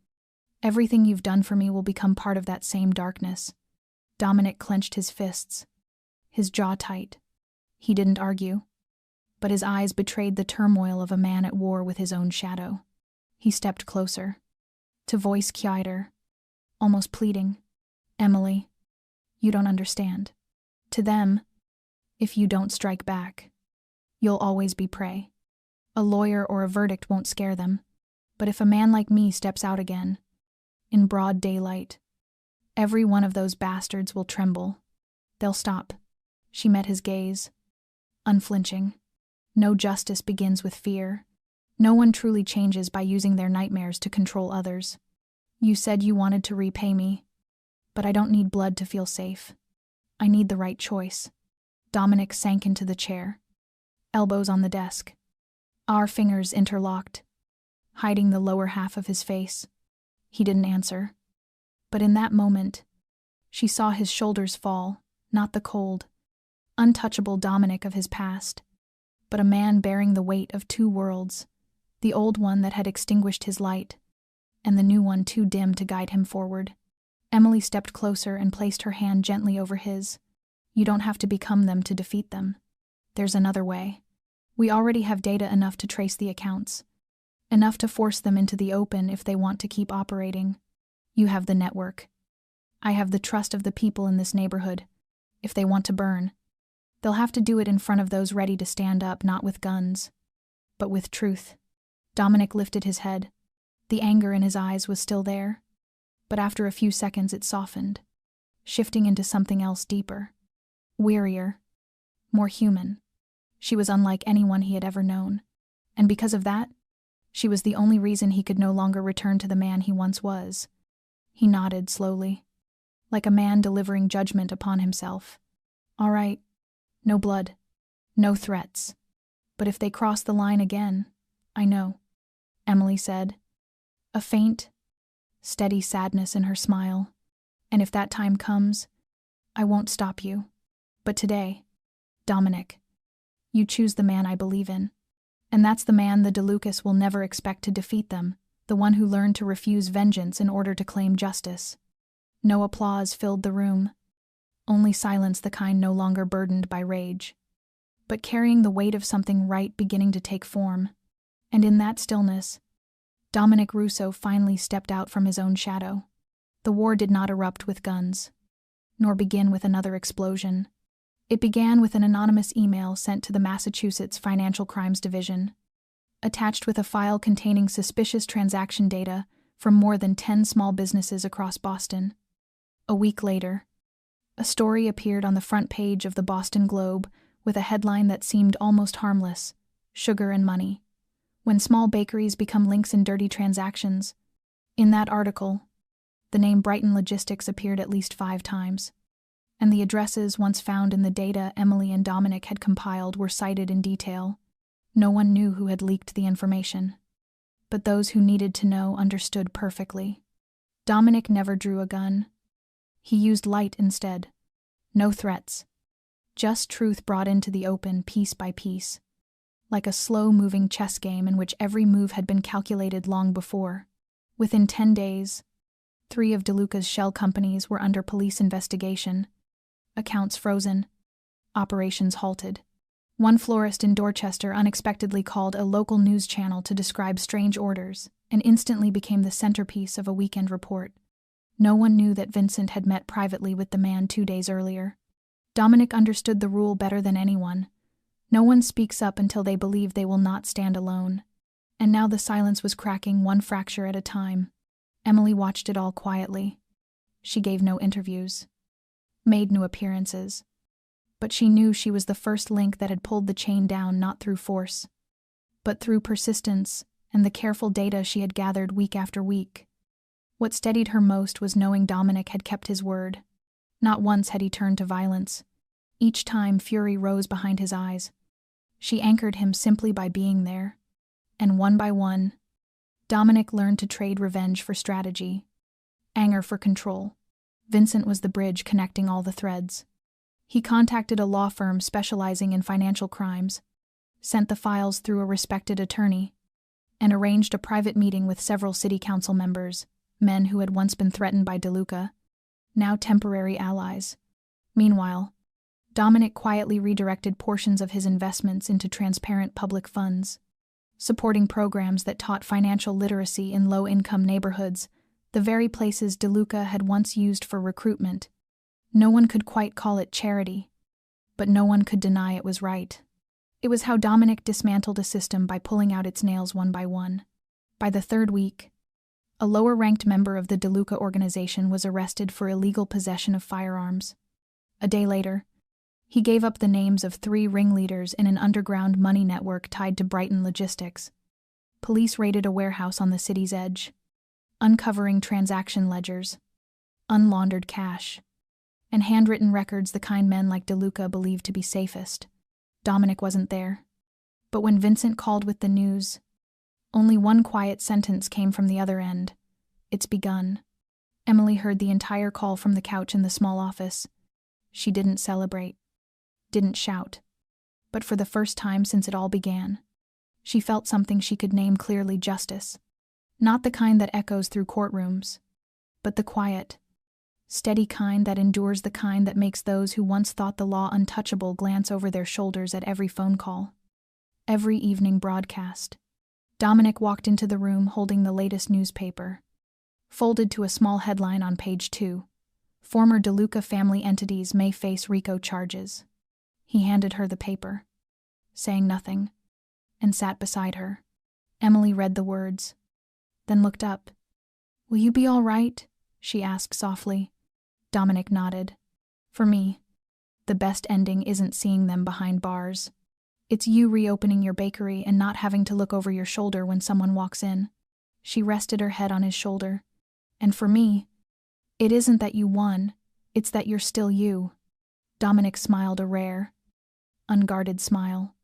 everything you've done for me will become part of that same darkness. Dominic clenched his fists, his jaw tight. He didn't argue, but his eyes betrayed the turmoil of a man at war with his own shadow. He stepped closer, to voice quieter, almost pleading. Emily, You don't understand. To them, if you don't strike back, you'll always be prey. A lawyer or a verdict won't scare them, but if a man like me steps out again, in broad daylight, every one of those bastards will tremble. They'll stop. She met his gaze, unflinching. No justice begins with fear. No one truly changes by using their nightmares to control others. You said you wanted to repay me, but I don't need blood to feel safe. I need the right choice. Dominic sank into the chair, elbows on the desk. Our fingers interlocked, hiding the lower half of his face. He didn't answer. But in that moment, she saw his shoulders fall, not the cold, untouchable Dominic of his past, but a man bearing the weight of two worlds, the old one that had extinguished his light, and the new one too dim to guide him forward. Emily stepped closer and placed her hand gently over his. You don't have to become them to defeat them. There's another way. We already have data enough to trace the accounts, enough to force them into the open if they want to keep operating. You have the network. I have the trust of the people in this neighborhood. If they want to burn, they'll have to do it in front of those ready to stand up, not with guns, but with truth. Dominic lifted his head. The anger in his eyes was still there, but after a few seconds it softened, shifting into something else deeper, wearier, more human. She was unlike anyone he had ever known, and because of that, she was the only reason he could no longer return to the man he once was. He nodded slowly, like a man delivering judgment upon himself. All right, no blood, no threats. But if they cross the line again, I know, Emily said, a faint, steady sadness in her smile. And if that time comes, I won't stop you. But today, Dominic, you choose the man I believe in. And that's the man the DeLucas will never expect to defeat them, the one who learned to refuse vengeance in order to claim justice. No applause filled the room, only silence, the kind no longer burdened by rage, but carrying the weight of something right beginning to take form. And in that stillness, Dominic Russo finally stepped out from his own shadow. The war did not erupt with guns, nor begin with another explosion. It began with an anonymous email sent to the Massachusetts Financial Crimes Division, attached with a file containing suspicious transaction data from more than 10 small businesses across Boston. A week later, a story appeared on the front page of the Boston Globe with a headline that seemed almost harmless: Sugar and Money. When small bakeries become links in dirty transactions. In that article, the name Brighton Logistics appeared at least 5 times, and the addresses once found in the data Emily and Dominic had compiled were cited in detail. No one knew who had leaked the information, but those who needed to know understood perfectly. Dominic never drew a gun. He used light instead. No threats. Just truth brought into the open piece by piece, like a slow-moving chess game in which every move had been calculated long before. Within 10 days, 3 of DeLuca's shell companies were under police investigation, accounts frozen, operations halted. One florist in Dorchester unexpectedly called a local news channel to describe strange orders and instantly became the centerpiece of a weekend report. No one knew that Vincent had met privately with the man 2 days earlier. Dominic understood the rule better than anyone. No one speaks up until they believe they will not stand alone. And now the silence was cracking one fracture at a time. Emily watched it all quietly. She gave no interviews, made no appearances. But she knew she was the first link that had pulled the chain down, not through force, but through persistence and the careful data she had gathered week after week. What steadied her most was knowing Dominic had kept his word. Not once had he turned to violence. Each time fury rose behind his eyes. She anchored him simply by being there. And one by one, Dominic learned to trade revenge for strategy, anger for control. Vincent was the bridge connecting all the threads. He contacted a law firm specializing in financial crimes, sent the files through a respected attorney, and arranged a private meeting with several city council members, men who had once been threatened by DeLuca, now temporary allies. Meanwhile, Dominic quietly redirected portions of his investments into transparent public funds, supporting programs that taught financial literacy in low-income neighborhoods, the very places DeLuca had once used for recruitment. No one could quite call it charity, but no one could deny it was right. It was how Dominic dismantled a system by pulling out its nails one by one. By the third week, a lower-ranked member of the DeLuca organization was arrested for illegal possession of firearms. A day later, he gave up the names of 3 ringleaders in an underground money network tied to Brighton Logistics. Police raided a warehouse on the city's edge, uncovering transaction ledgers, unlaundered cash, and handwritten records the kind men like DeLuca believed to be safest. Dominic wasn't there. But when Vincent called with the news, only one quiet sentence came from the other end. "It's begun." Emily heard the entire call from the couch in the small office. She didn't celebrate, didn't shout. But for the first time since it all began, she felt something she could name clearly: justice. Not the kind that echoes through courtrooms, but the quiet, steady kind that endures, the kind that makes those who once thought the law untouchable glance over their shoulders at every phone call, every evening broadcast. Dominic walked into the room holding the latest newspaper, folded to a small headline on page 2. Former DeLuca family entities may face RICO charges. He handed her the paper, saying nothing, and sat beside her. Emily read the words, then looked up. "Will you be all right?" she asked softly. Dominic nodded. "For me, the best ending isn't seeing them behind bars. It's you reopening your bakery and not having to look over your shoulder when someone walks in." She rested her head on his shoulder. "And for me, it isn't that you won, it's that you're still you." Dominic smiled, a rare, unguarded smile,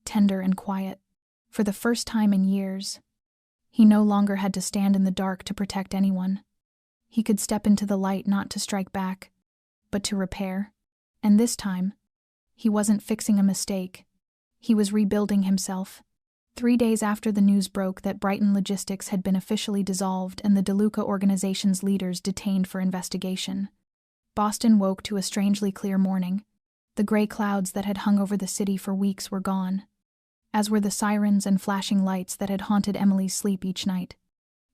tender and quiet. For the first time in years, he no longer had to stand in the dark to protect anyone. He could step into the light not to strike back, but to repair. And this time, he wasn't fixing a mistake. He was rebuilding himself. 3 days after the news broke that Brighton Logistics had been officially dissolved and the DeLuca organization's leaders detained for investigation, Boston woke to a strangely clear morning. The gray clouds that had hung over the city for weeks were gone, as were the sirens and flashing lights that had haunted Emily's sleep each night.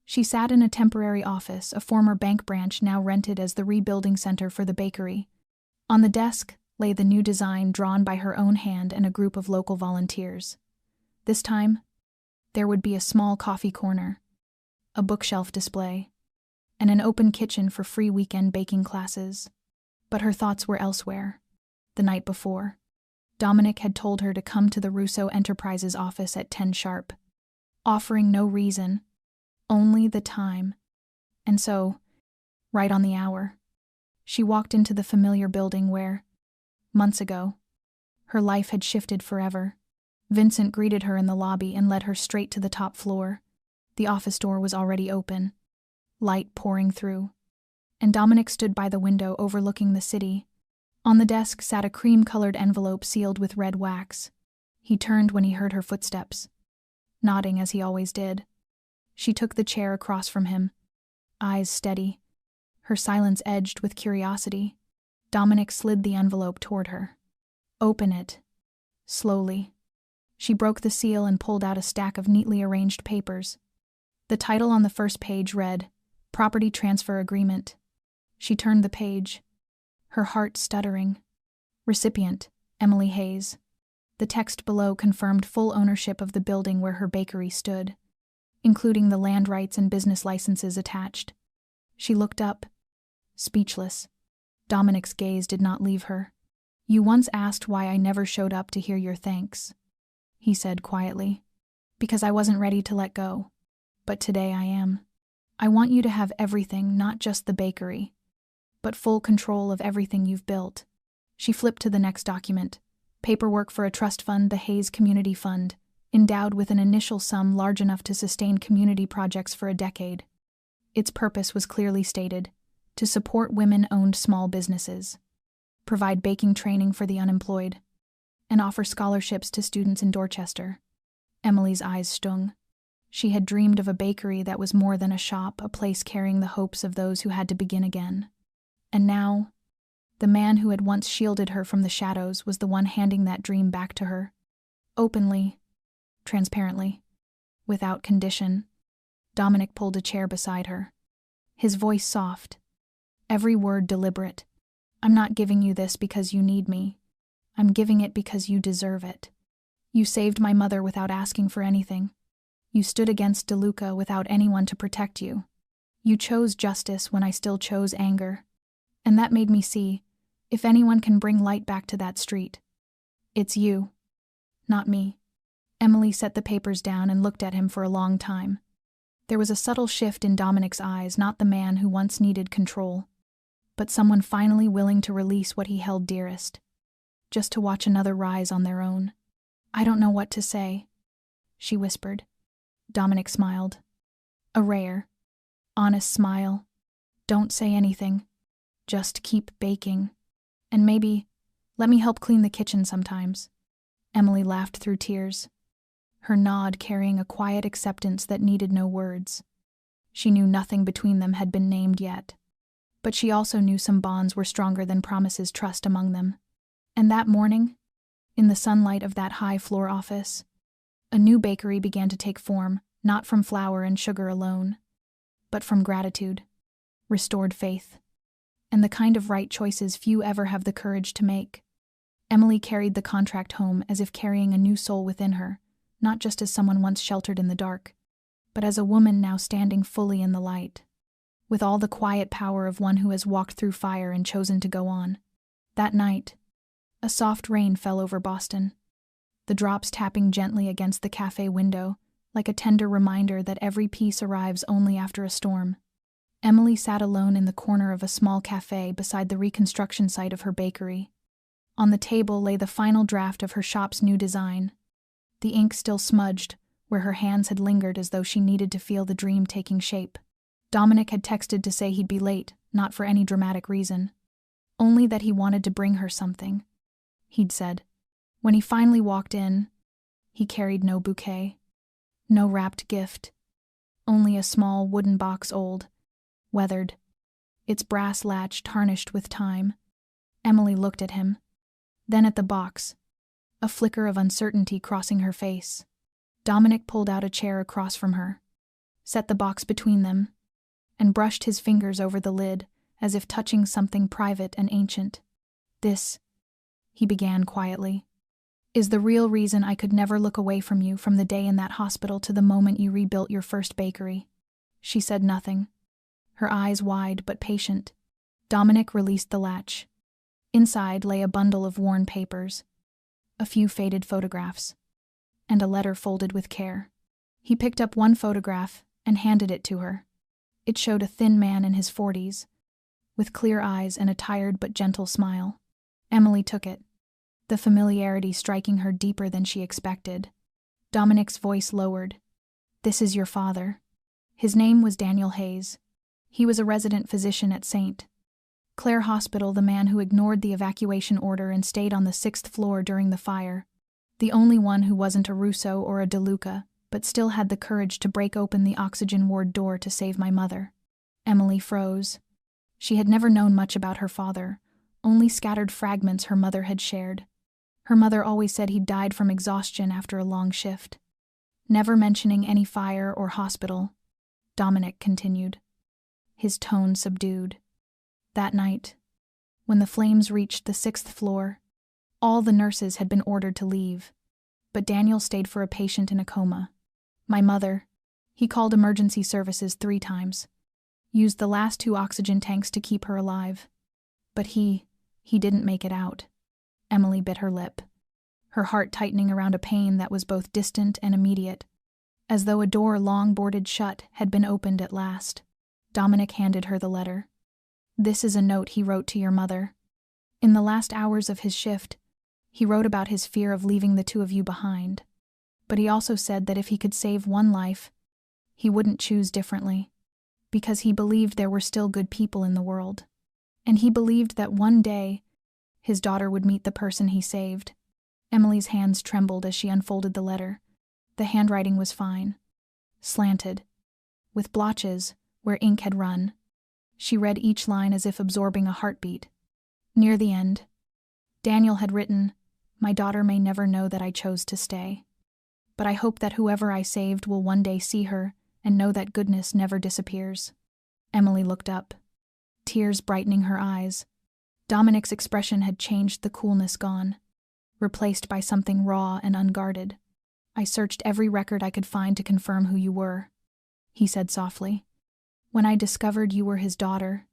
She sat in a temporary office, a former bank branch now rented as the rebuilding center for the bakery. On the desk lay the new design drawn by her own hand and a group of local volunteers. This time, there would be a small coffee corner, a bookshelf display, and an open kitchen for free weekend baking classes. But her thoughts were elsewhere. The night before, Dominic had told her to come to the Russo Enterprises office at 10 sharp, offering no reason, only the time. And so, right on the hour, she walked into the familiar building where, months ago, her life had shifted forever. Vincent greeted her in the lobby and led her straight to the top floor. The office door was already open, light pouring through, and Dominic stood by the window overlooking the city. On the desk sat a cream-colored envelope sealed with red wax. He turned when he heard her footsteps, nodding as he always did. She took the chair across from him, eyes steady, her silence edged with curiosity. Dominic slid the envelope toward her. "Open it." Slowly. She broke the seal and pulled out a stack of neatly arranged papers. The title on the first page read, "Property Transfer Agreement." She turned the page, her heart stuttering. Recipient, Emily Hayes. The text below confirmed full ownership of the building where her bakery stood, including the land rights and business licenses attached. She looked up, speechless. Dominic's gaze did not leave her. "You once asked why I never showed up to hear your thanks," he said quietly. "Because I wasn't ready to let go. But today I am. I want you to have everything, not just the bakery, but full control of everything you've built." She flipped to the next document. Paperwork for a trust fund, the Hayes Community Fund, endowed with an initial sum large enough to sustain community projects for a decade. Its purpose was clearly stated: to support women-owned small businesses, provide baking training for the unemployed, and offer scholarships to students in Dorchester. Emily's eyes stung. She had dreamed of a bakery that was more than a shop, a place carrying the hopes of those who had to begin again. And now, the man who had once shielded her from the shadows was the one handing that dream back to her. Openly, transparently, without condition. Dominic pulled a chair beside her, his voice soft, every word deliberate. I'm not giving you this because you need me. I'm giving it because you deserve it. You saved my mother without asking for anything. You stood against DeLuca without anyone to protect you. You chose justice when I still chose anger. And that made me see, if anyone can bring light back to that street, it's you, not me. Emily set the papers down and looked at him for a long time. There was a subtle shift in Dominic's eyes, not the man who once needed control, but someone finally willing to release what he held dearest, just to watch another rise on their own. I don't know what to say, she whispered. Dominic smiled. A rare, honest smile. Don't say anything. Just keep baking. And maybe, let me help clean the kitchen sometimes. Emily laughed through tears, her nod carrying a quiet acceptance that needed no words. She knew nothing between them had been named yet, but she also knew some bonds were stronger than promises trust among them. And that morning, in the sunlight of that high-floor office, a new bakery began to take form, not from flour and sugar alone, but from gratitude, restored faith, and the kind of right choices few ever have the courage to make. Emily carried the contract home as if carrying a new soul within her, not just as someone once sheltered in the dark, but as a woman now standing fully in the light, with all the quiet power of one who has walked through fire and chosen to go on. That night, a soft rain fell over Boston, the drops tapping gently against the cafe window, like a tender reminder that every peace arrives only after a storm. Emily sat alone in the corner of a small cafe beside the reconstruction site of her bakery. On the table lay the final draft of her shop's new design, the ink still smudged where her hands had lingered as though she needed to feel the dream taking shape. Dominic had texted to say he'd be late, not for any dramatic reason, only that he wanted to bring her something, he'd said. When he finally walked in, he carried no bouquet, no wrapped gift, only a small wooden box, old, weathered, its brass latch tarnished with time. Emily looked at him, then at the box, a flicker of uncertainty crossing her face. Dominic pulled out a chair across from her, set the box between them, and brushed his fingers over the lid as if touching something private and ancient. This, he began quietly, is the real reason I could never look away from you from the day in that hospital to the moment you rebuilt your first bakery. She said nothing, her eyes wide but patient. Dominic released the latch. Inside lay a bundle of worn papers, a few faded photographs, and a letter folded with care. He picked up one photograph and handed it to her. It showed a thin man in his 40s, with clear eyes and a tired but gentle smile. Emily took it, the familiarity striking her deeper than she expected. Dominic's voice lowered. This is your father. His name was Daniel Hayes. He was a resident physician at St. Clair Hospital, the man who ignored the evacuation order and stayed on the 6th floor during the fire. The only one who wasn't a Russo or a DeLuca, but still had the courage to break open the oxygen ward door to save my mother. Emily froze. She had never known much about her father, only scattered fragments her mother had shared. Her mother always said he'd died from exhaustion after a long shift. Never mentioning any fire or hospital, Dominic continued, his tone subdued. That night, when the flames reached the 6th floor, all the nurses had been ordered to leave, but Daniel stayed for a patient in a coma. My mother, he called emergency services 3 times, used the last 2 oxygen tanks to keep her alive. But he didn't make it out. Emily bit her lip, her heart tightening around a pain that was both distant and immediate, as though a door long boarded shut had been opened at last. Dominic handed her the letter. This is a note he wrote to your mother. In the last hours of his shift, he wrote about his fear of leaving the 2 of you behind, but he also said that if he could save one life, he wouldn't choose differently, because he believed there were still good people in the world, and he believed that one day his daughter would meet the person he saved. Emily's hands trembled as she unfolded the letter. The handwriting was fine, slanted, with blotches where ink had run. She read each line as if absorbing a heartbeat. Near the end, Daniel had written, "My daughter may never know that I chose to stay, but I hope that whoever I saved will one day see her and know that goodness never disappears." Emily looked up, tears brightening her eyes. Dominic's expression had changed, the coolness gone, replaced by something raw and unguarded. "I searched every record I could find to confirm who you were," he said softly. "When I discovered you were his daughter,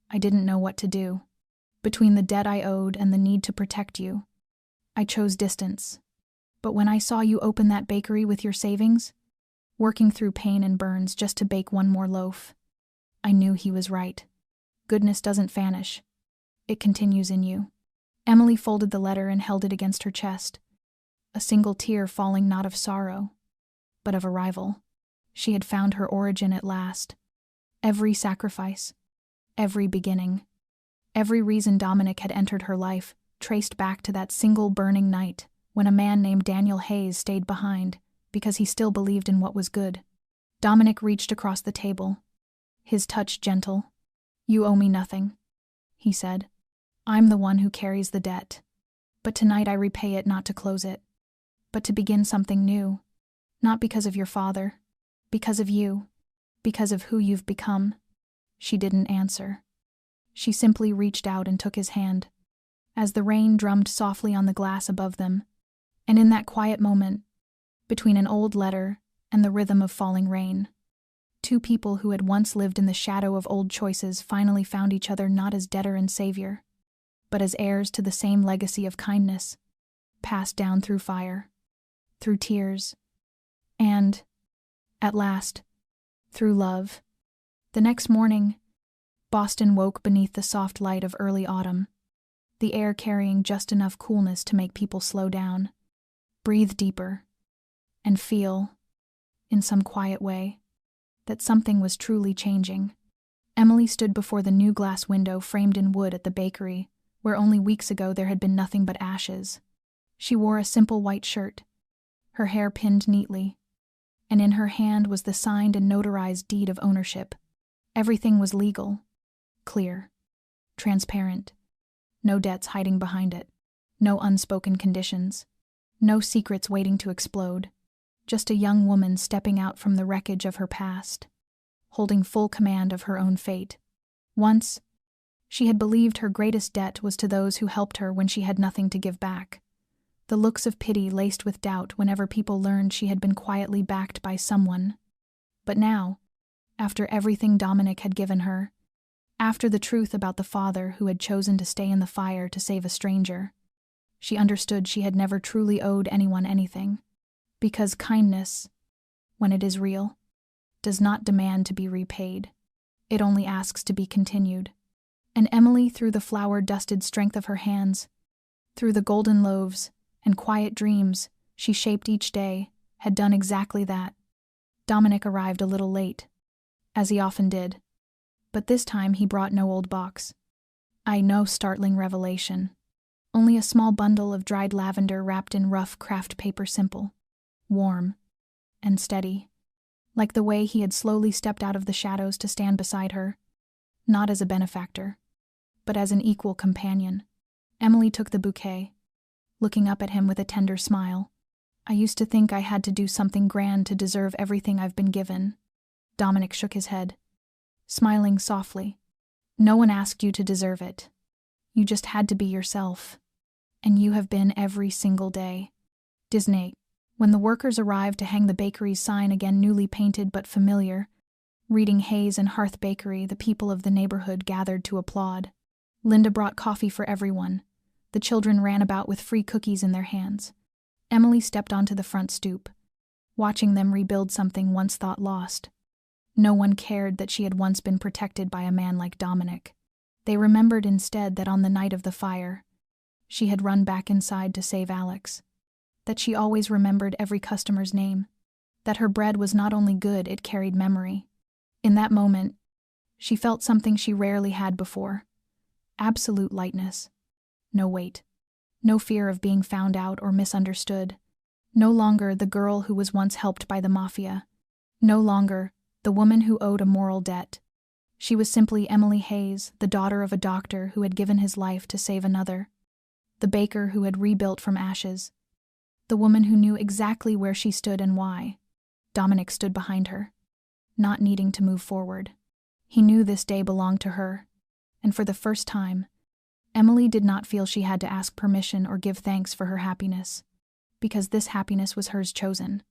I didn't know what to do. Between the debt I owed and the need to protect you, I chose distance. But when I saw you open that bakery with your savings, working through pain and burns just to bake one more loaf, I knew he was right. Goodness doesn't vanish. It continues in you." Emily folded the letter and held it against her chest, a single tear falling not of sorrow, but of arrival. She had found her origin at last. Every sacrifice, every beginning, every reason Dominic had entered her life traced back to that single burning night when a man named Daniel Hayes stayed behind because he still believed in what was good. Dominic reached across the table, his touch gentle. "You owe me nothing," he said. "I'm the one who carries the debt. But tonight I repay it, not to close it, but to begin something new. Not because of your father, because of you, because of who you've become." She didn't answer. She simply reached out and took his hand, as the rain drummed softly on the glass above them. And in that quiet moment, between an old letter and the rhythm of falling rain, two people who had once lived in the shadow of old choices finally found each other, not as debtor and savior, but as heirs to the same legacy of kindness, passed down through fire, through tears, and, at last, through love. The next morning, Boston woke beneath the soft light of early autumn, the air carrying just enough coolness to make people slow down, breathe deeper, and feel, in some quiet way, that something was truly changing. Emily stood before the new glass window framed in wood at the bakery, where only weeks ago there had been nothing but ashes. She wore a simple white shirt, her hair pinned neatly, and in her hand was the signed and notarized deed of ownership. Everything was legal, clear, transparent, no debts hiding behind it, no unspoken conditions, no secrets waiting to explode, just a young woman stepping out from the wreckage of her past, holding full command of her own fate. Once, she had believed her greatest debt was to those who helped her when she had nothing to give back. The looks of pity laced with doubt whenever people learned she had been quietly backed by someone. But now, after everything Dominic had given her, after the truth about the father who had chosen to stay in the fire to save a stranger, she understood she had never truly owed anyone anything. Because kindness, when it is real, does not demand to be repaid. It only asks to be continued. And Emily, through the flower-dusted strength of her hands, through the golden loaves and quiet dreams she shaped each day, had done exactly that. Dominic arrived a little late, as he often did, but this time he brought no old box. No startling revelation. Only a small bundle of dried lavender wrapped in rough craft paper, simple, warm, and steady, like the way he had slowly stepped out of the shadows to stand beside her, not as a benefactor, but as an equal companion. Emily took the bouquet, looking up at him with a tender smile. "I used to think I had to do something grand to deserve everything I've been given." Dominic shook his head, smiling softly. "No one asked you to deserve it. You just had to be yourself. And you have been every single day." Disney. When the workers arrived to hang the bakery's sign, again newly painted but familiar, reading Hayes and Hearth Bakery, the people of the neighborhood gathered to applaud. Linda brought coffee for everyone. The children ran about with free cookies in their hands. Emily stepped onto the front stoop, watching them rebuild something once thought lost. No one cared that she had once been protected by a man like Dominic. They remembered instead that on the night of the fire, she had run back inside to save Alex. That she always remembered every customer's name. That her bread was not only good, it carried memory. In that moment, she felt something she rarely had before. Absolute lightness. No weight. No fear of being found out or misunderstood. No longer the girl who was once helped by the Mafia. No longer the woman who owed a moral debt. She was simply Emily Hayes, the daughter of a doctor who had given his life to save another. The baker who had rebuilt from ashes. The woman who knew exactly where she stood and why. Dominic stood behind her, not needing to move forward. He knew this day belonged to her, and for the first time, Emily did not feel she had to ask permission or give thanks for her happiness, because this happiness was hers chosen,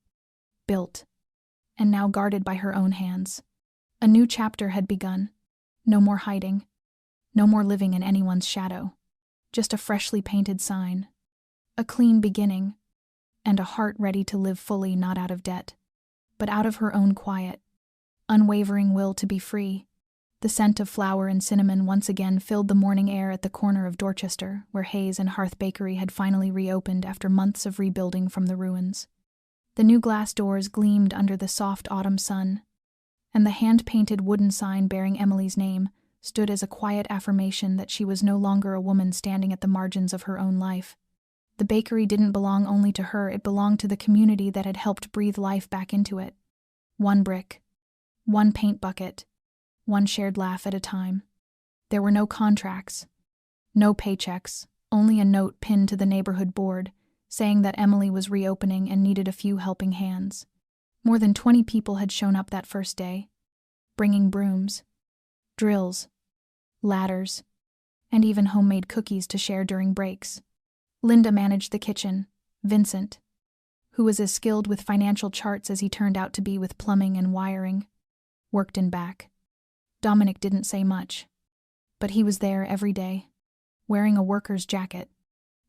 built, and now guarded by her own hands. A new chapter had begun. No more hiding. No more living in anyone's shadow. Just a freshly painted sign. A clean beginning. And a heart ready to live fully, not out of debt, but out of her own quiet, unwavering will to be free. The scent of flour and cinnamon once again filled the morning air at the corner of Dorchester, where Hayes and Hearth Bakery had finally reopened after months of rebuilding from the ruins. The new glass doors gleamed under the soft autumn sun, and the hand-painted wooden sign bearing Emily's name stood as a quiet affirmation that she was no longer a woman standing at the margins of her own life. The bakery didn't belong only to her, it belonged to the community that had helped breathe life back into it. One brick, one paint bucket, one shared laugh at a time. There were no contracts, no paychecks, only a note pinned to the neighborhood board saying that Emily was reopening and needed a few helping hands. More than 20 people had shown up that first day, bringing brooms, drills, ladders, and even homemade cookies to share during breaks. Linda managed the kitchen. Vincent, who was as skilled with financial charts as he turned out to be with plumbing and wiring, worked in back. Dominic didn't say much, but he was there every day, wearing a worker's jacket,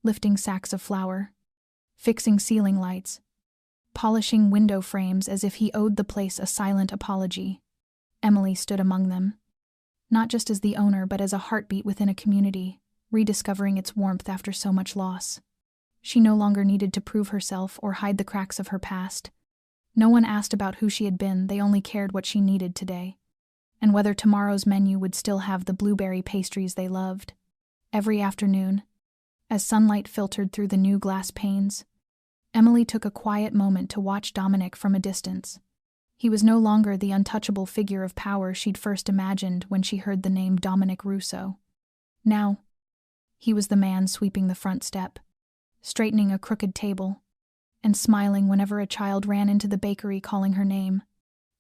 lifting sacks of flour, fixing ceiling lights, polishing window frames as if he owed the place a silent apology. Emily stood among them, not just as the owner but as a heartbeat within a community, rediscovering its warmth after so much loss. She no longer needed to prove herself or hide the cracks of her past. No one asked about who she had been, they only cared what she needed today, and whether tomorrow's menu would still have the blueberry pastries they loved. Every afternoon, as sunlight filtered through the new glass panes, Emily took a quiet moment to watch Dominic from a distance. He was no longer the untouchable figure of power she'd first imagined when she heard the name Dominic Russo. Now, he was the man sweeping the front step, straightening a crooked table, and smiling whenever a child ran into the bakery calling her name.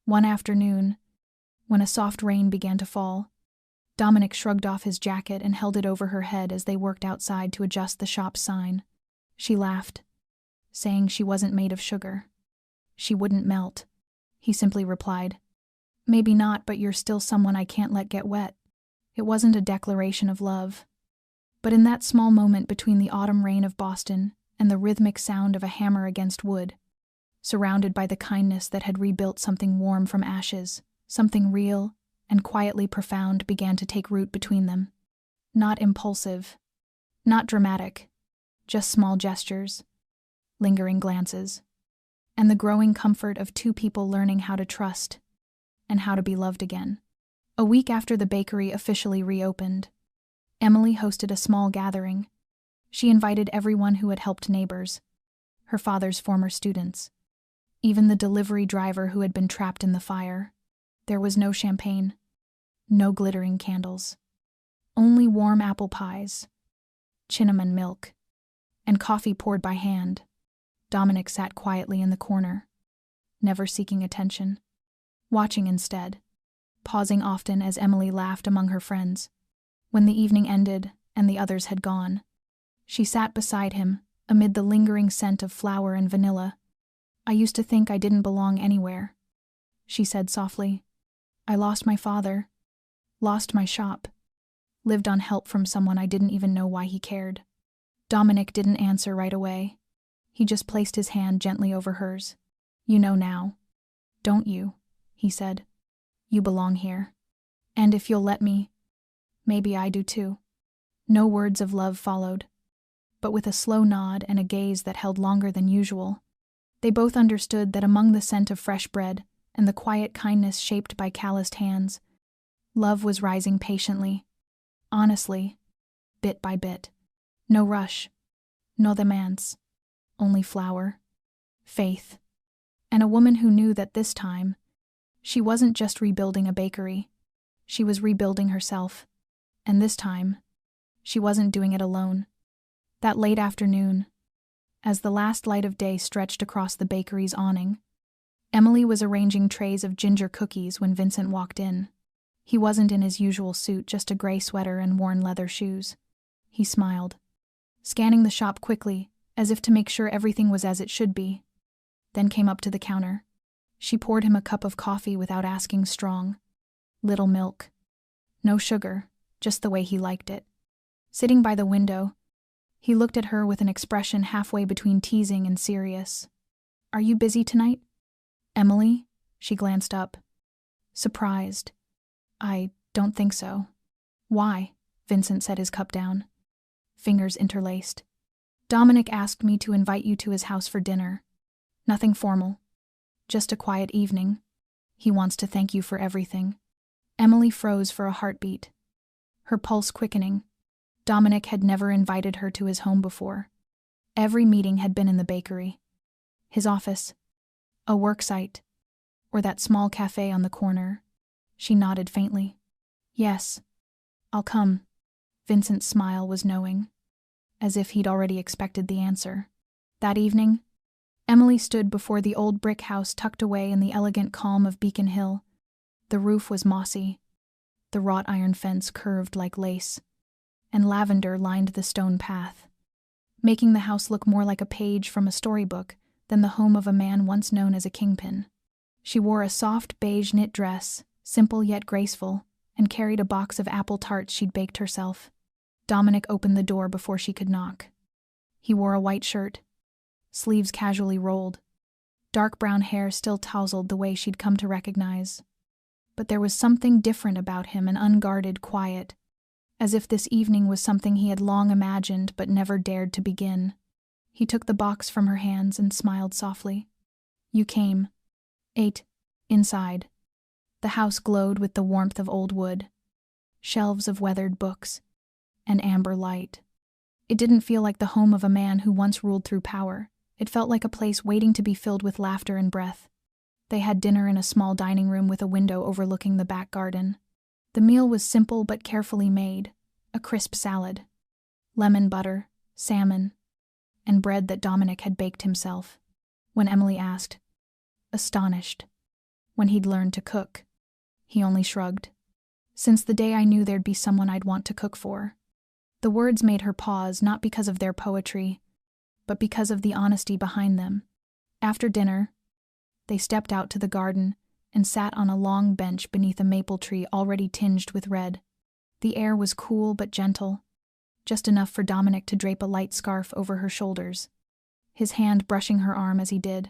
One afternoon, when a soft rain began to fall, Dominic shrugged off his jacket and held it over her head as they worked outside to adjust the shop's sign. She laughed, saying she wasn't made of sugar. She wouldn't melt. He simply replied, "Maybe not, but you're still someone I can't let get wet." It wasn't a declaration of love. But in that small moment between the autumn rain of Boston and the rhythmic sound of a hammer against wood, surrounded by the kindness that had rebuilt something warm from ashes, something real and quietly profound began to take root between them. Not impulsive, not dramatic, just small gestures, lingering glances, and the growing comfort of two people learning how to trust and how to be loved again. A week after the bakery officially reopened, Emily hosted a small gathering. She invited everyone who had helped neighbors, her father's former students, even the delivery driver who had been trapped in the fire. There was no champagne, no glittering candles, only warm apple pies, cinnamon milk, and coffee poured by hand. Dominic sat quietly in the corner, never seeking attention, watching instead, pausing often as Emily laughed among her friends. When the evening ended and the others had gone, she sat beside him, amid the lingering scent of flour and vanilla. "I used to think I didn't belong anywhere," she said softly. "I lost my father, lost my shop, lived on help from someone I didn't even know why he cared." Dominic didn't answer right away. He just placed his hand gently over hers. "You know now, don't you?" he said. "You belong here. And if you'll let me, maybe I do too." No words of love followed, but with a slow nod and a gaze that held longer than usual, they both understood that among the scent of fresh bread and the quiet kindness shaped by calloused hands, love was rising patiently, honestly, bit by bit. No rush, no demands, only flour, faith, and a woman who knew that this time, she wasn't just rebuilding a bakery, she was rebuilding herself. And this time, she wasn't doing it alone. That late afternoon, as the last light of day stretched across the bakery's awning, Emily was arranging trays of ginger cookies when Vincent walked in. He wasn't in his usual suit, just a gray sweater and worn leather shoes. He smiled, scanning the shop quickly, as if to make sure everything was as it should be, then came up to the counter. She poured him a cup of coffee without asking strong. Little milk. No sugar, just the way he liked it. Sitting by the window, he looked at her with an expression halfway between teasing and serious. "Are you busy tonight, Emily?" She glanced up, surprised. "I don't think so." "Why?" Vincent set his cup down, fingers interlaced. "Dominic asked me to invite you to his house for dinner. Nothing formal. Just a quiet evening. He wants to thank you for everything." Emily froze for a heartbeat, her pulse quickening. Dominic had never invited her to his home before. Every meeting had been in the bakery, his office, a work site, or that small cafe on the corner. She nodded faintly. "Yes, I'll come." Vincent's smile was knowing, as if he'd already expected the answer. That evening, Emily stood before the old brick house tucked away in the elegant calm of Beacon Hill. The roof was mossy, the wrought iron fence curved like lace, and lavender lined the stone path, making the house look more like a page from a storybook than the home of a man once known as a kingpin. She wore a soft beige knit dress, simple yet graceful, and carried a box of apple tarts she'd baked herself. Dominic opened the door before she could knock. He wore a white shirt, sleeves casually rolled, dark brown hair still tousled the way she'd come to recognize. But there was something different about him, an unguarded quiet, as if this evening was something he had long imagined but never dared to begin. He took the box from her hands and smiled softly. "You came. Ate. Inside." The house glowed with the warmth of old wood, shelves of weathered books, and amber light. It didn't feel like the home of a man who once ruled through power. It felt like a place waiting to be filled with laughter and breath. They had dinner in a small dining room with a window overlooking the back garden. The meal was simple but carefully made, a crisp salad, lemon butter, salmon, and bread that Dominic had baked himself. When Emily asked, astonished, when he'd learned to cook, he only shrugged. "Since the day I knew there'd be someone I'd want to cook for." The words made her pause, not because of their poetry, but because of the honesty behind them. After dinner, they stepped out to the garden and sat on a long bench beneath a maple tree already tinged with red. The air was cool but gentle, just enough for Dominic to drape a light scarf over her shoulders, his hand brushing her arm as he did.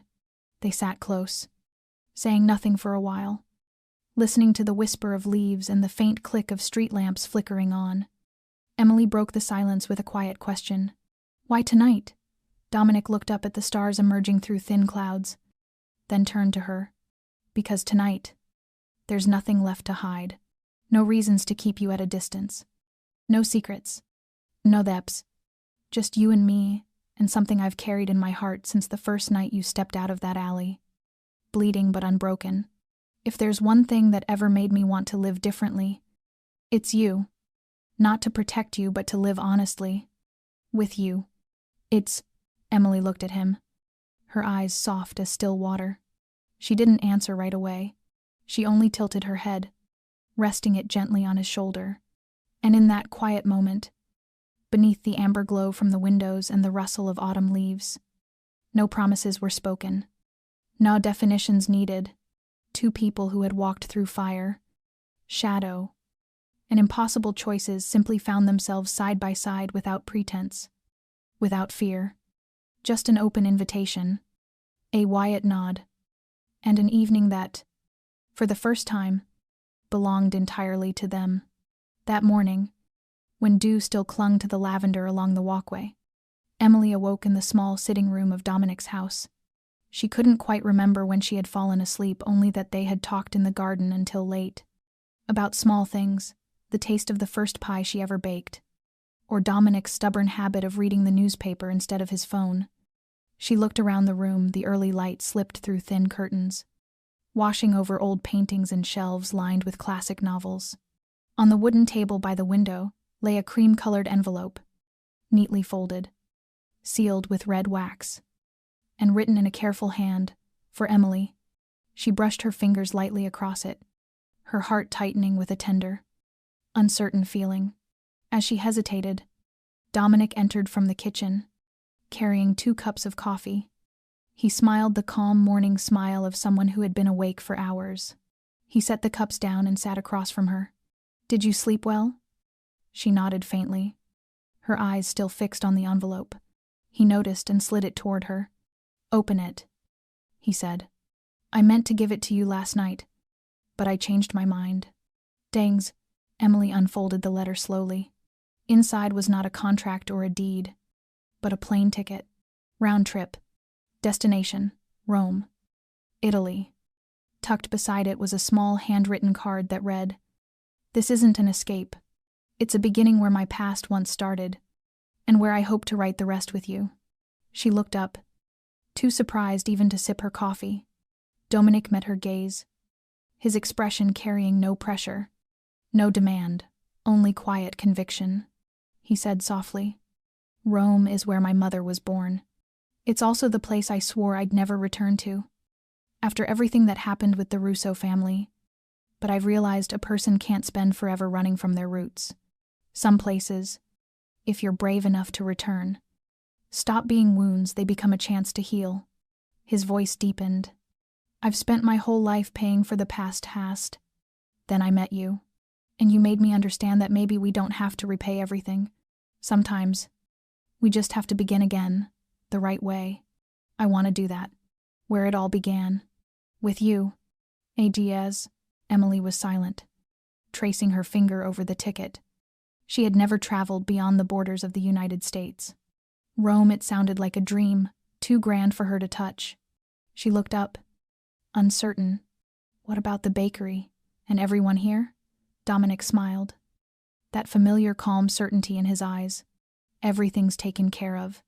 They sat close, saying nothing for a while, listening to the whisper of leaves and the faint click of street lamps flickering on. Emily broke the silence with a quiet question. "Why tonight?" Dominic looked up at the stars emerging through thin clouds, then turned to her. "Because tonight, there's nothing left to hide. No reasons to keep you at a distance. No secrets. No depths. Just you and me, and something I've carried in my heart since the first night you stepped out of that alley. Bleeding but unbroken. If there's one thing that ever made me want to live differently, it's you. Not to protect you, but to live honestly. With you. It's..." Emily looked at him, her eyes soft as still water. She didn't answer right away. She only tilted her head, resting it gently on his shoulder. And in that quiet moment, beneath the amber glow from the windows and the rustle of autumn leaves, no promises were spoken. No definitions needed. Two people who had walked through fire, shadow, and impossible choices simply found themselves side by side without pretense, without fear. Just an open invitation, a Wyatt nod, and an evening that, for the first time, belonged entirely to them. That morning, when dew still clung to the lavender along the walkway, Emily awoke in the small sitting room of Dominic's house. She couldn't quite remember when she had fallen asleep, only that they had talked in the garden until late. About small things, the taste of the first pie she ever baked, or Dominic's stubborn habit of reading the newspaper instead of his phone. She looked around the room, the early light slipped through thin curtains, washing over old paintings and shelves lined with classic novels. On the wooden table by the window lay a cream-colored envelope, neatly folded, sealed with red wax, and written in a careful hand, for Emily. She brushed her fingers lightly across it, her heart tightening with a tender, uncertain feeling. As she hesitated, Dominic entered from the kitchen, carrying 2 cups of coffee. He smiled the calm morning smile of someone who had been awake for hours. He set the cups down and sat across from her. "Did you sleep well?" She nodded faintly, her eyes still fixed on the envelope. He noticed and slid it toward her. "Open it," he said. "I meant to give it to you last night, but I changed my mind." "Dangs." Emily unfolded the letter slowly. Inside was not a contract or a deed, but a plane ticket. Round trip. Destination: Rome. Italy. Tucked beside it was a small handwritten card that read, "This isn't an escape. It's a beginning where my past once started, and where I hope to write the rest with you." She looked up, too surprised even to sip her coffee. Dominic met her gaze, his expression carrying no pressure, no demand, only quiet conviction. He said softly, "Rome is where my mother was born. It's also the place I swore I'd never return to, after everything that happened with the Russo family. But I've realized a person can't spend forever running from their roots. Some places, if you're brave enough to return, stop being wounds, they become a chance to heal." His voice deepened. "I've spent my whole life paying for the past hast. Then I met you, and you made me understand that maybe we don't have to repay everything. Sometimes, we just have to begin again, the right way. I want to do that, where it all began. With you." "Diaz." Emily was silent, tracing her finger over the ticket. She had never traveled beyond the borders of the United States. Rome, it sounded like a dream, too grand for her to touch. She looked up, uncertain. "What about the bakery, and everyone here?" Dominic smiled, that familiar calm certainty in his eyes. "Everything's taken care of.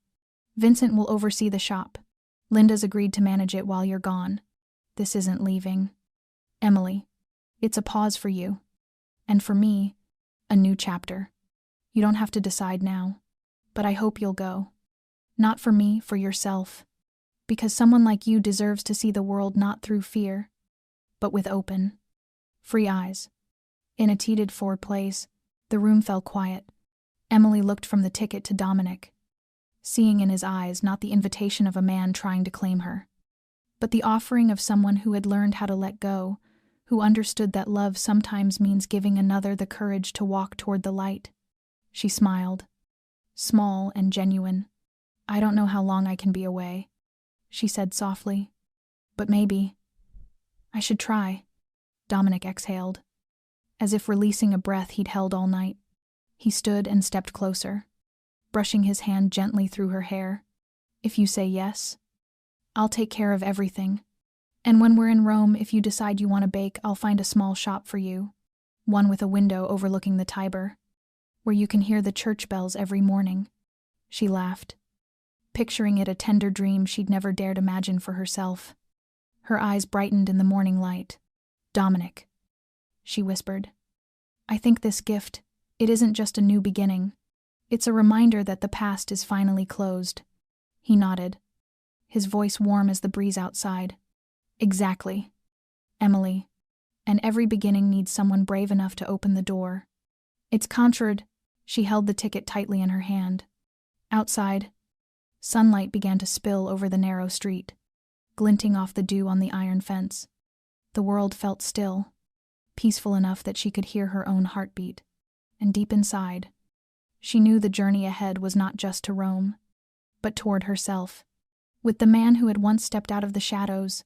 Vincent will oversee the shop. Linda's agreed to manage it while you're gone. This isn't leaving. Emily, it's a pause for you. And for me, a new chapter. You don't have to decide now, but I hope you'll go. Not for me, for yourself. Because someone like you deserves to see the world not through fear, but with open, free eyes." In a teeted forward place, the room fell quiet. Emily looked from the ticket to Dominic, seeing in his eyes not the invitation of a man trying to claim her, but the offering of someone who had learned how to let go, who understood that love sometimes means giving another the courage to walk toward the light. She smiled, small and genuine. "I don't know how long I can be away," she said softly, "but maybe I should try." Dominic exhaled, as if releasing a breath he'd held all night. He stood and stepped closer, brushing his hand gently through her hair. "If you say yes, I'll take care of everything. And when we're in Rome, if you decide you want to bake, I'll find a small shop for you, one with a window overlooking the Tiber, where you can hear the church bells every morning." She laughed, picturing it a tender dream she'd never dared imagine for herself. Her eyes brightened in the morning light. "Dominic," she whispered, "I think this gift, it isn't just a new beginning. It's a reminder that the past is finally closed." He nodded, his voice warm as the breeze outside. "Exactly, Emily. And every beginning needs someone brave enough to open the door. It's contrad." She held the ticket tightly in her hand. Outside, sunlight began to spill over the narrow street, glinting off the dew on the iron fence. The world felt still, peaceful enough that she could hear her own heartbeat. And deep inside, she knew the journey ahead was not just to Rome, but toward herself, with the man who had once stepped out of the shadows,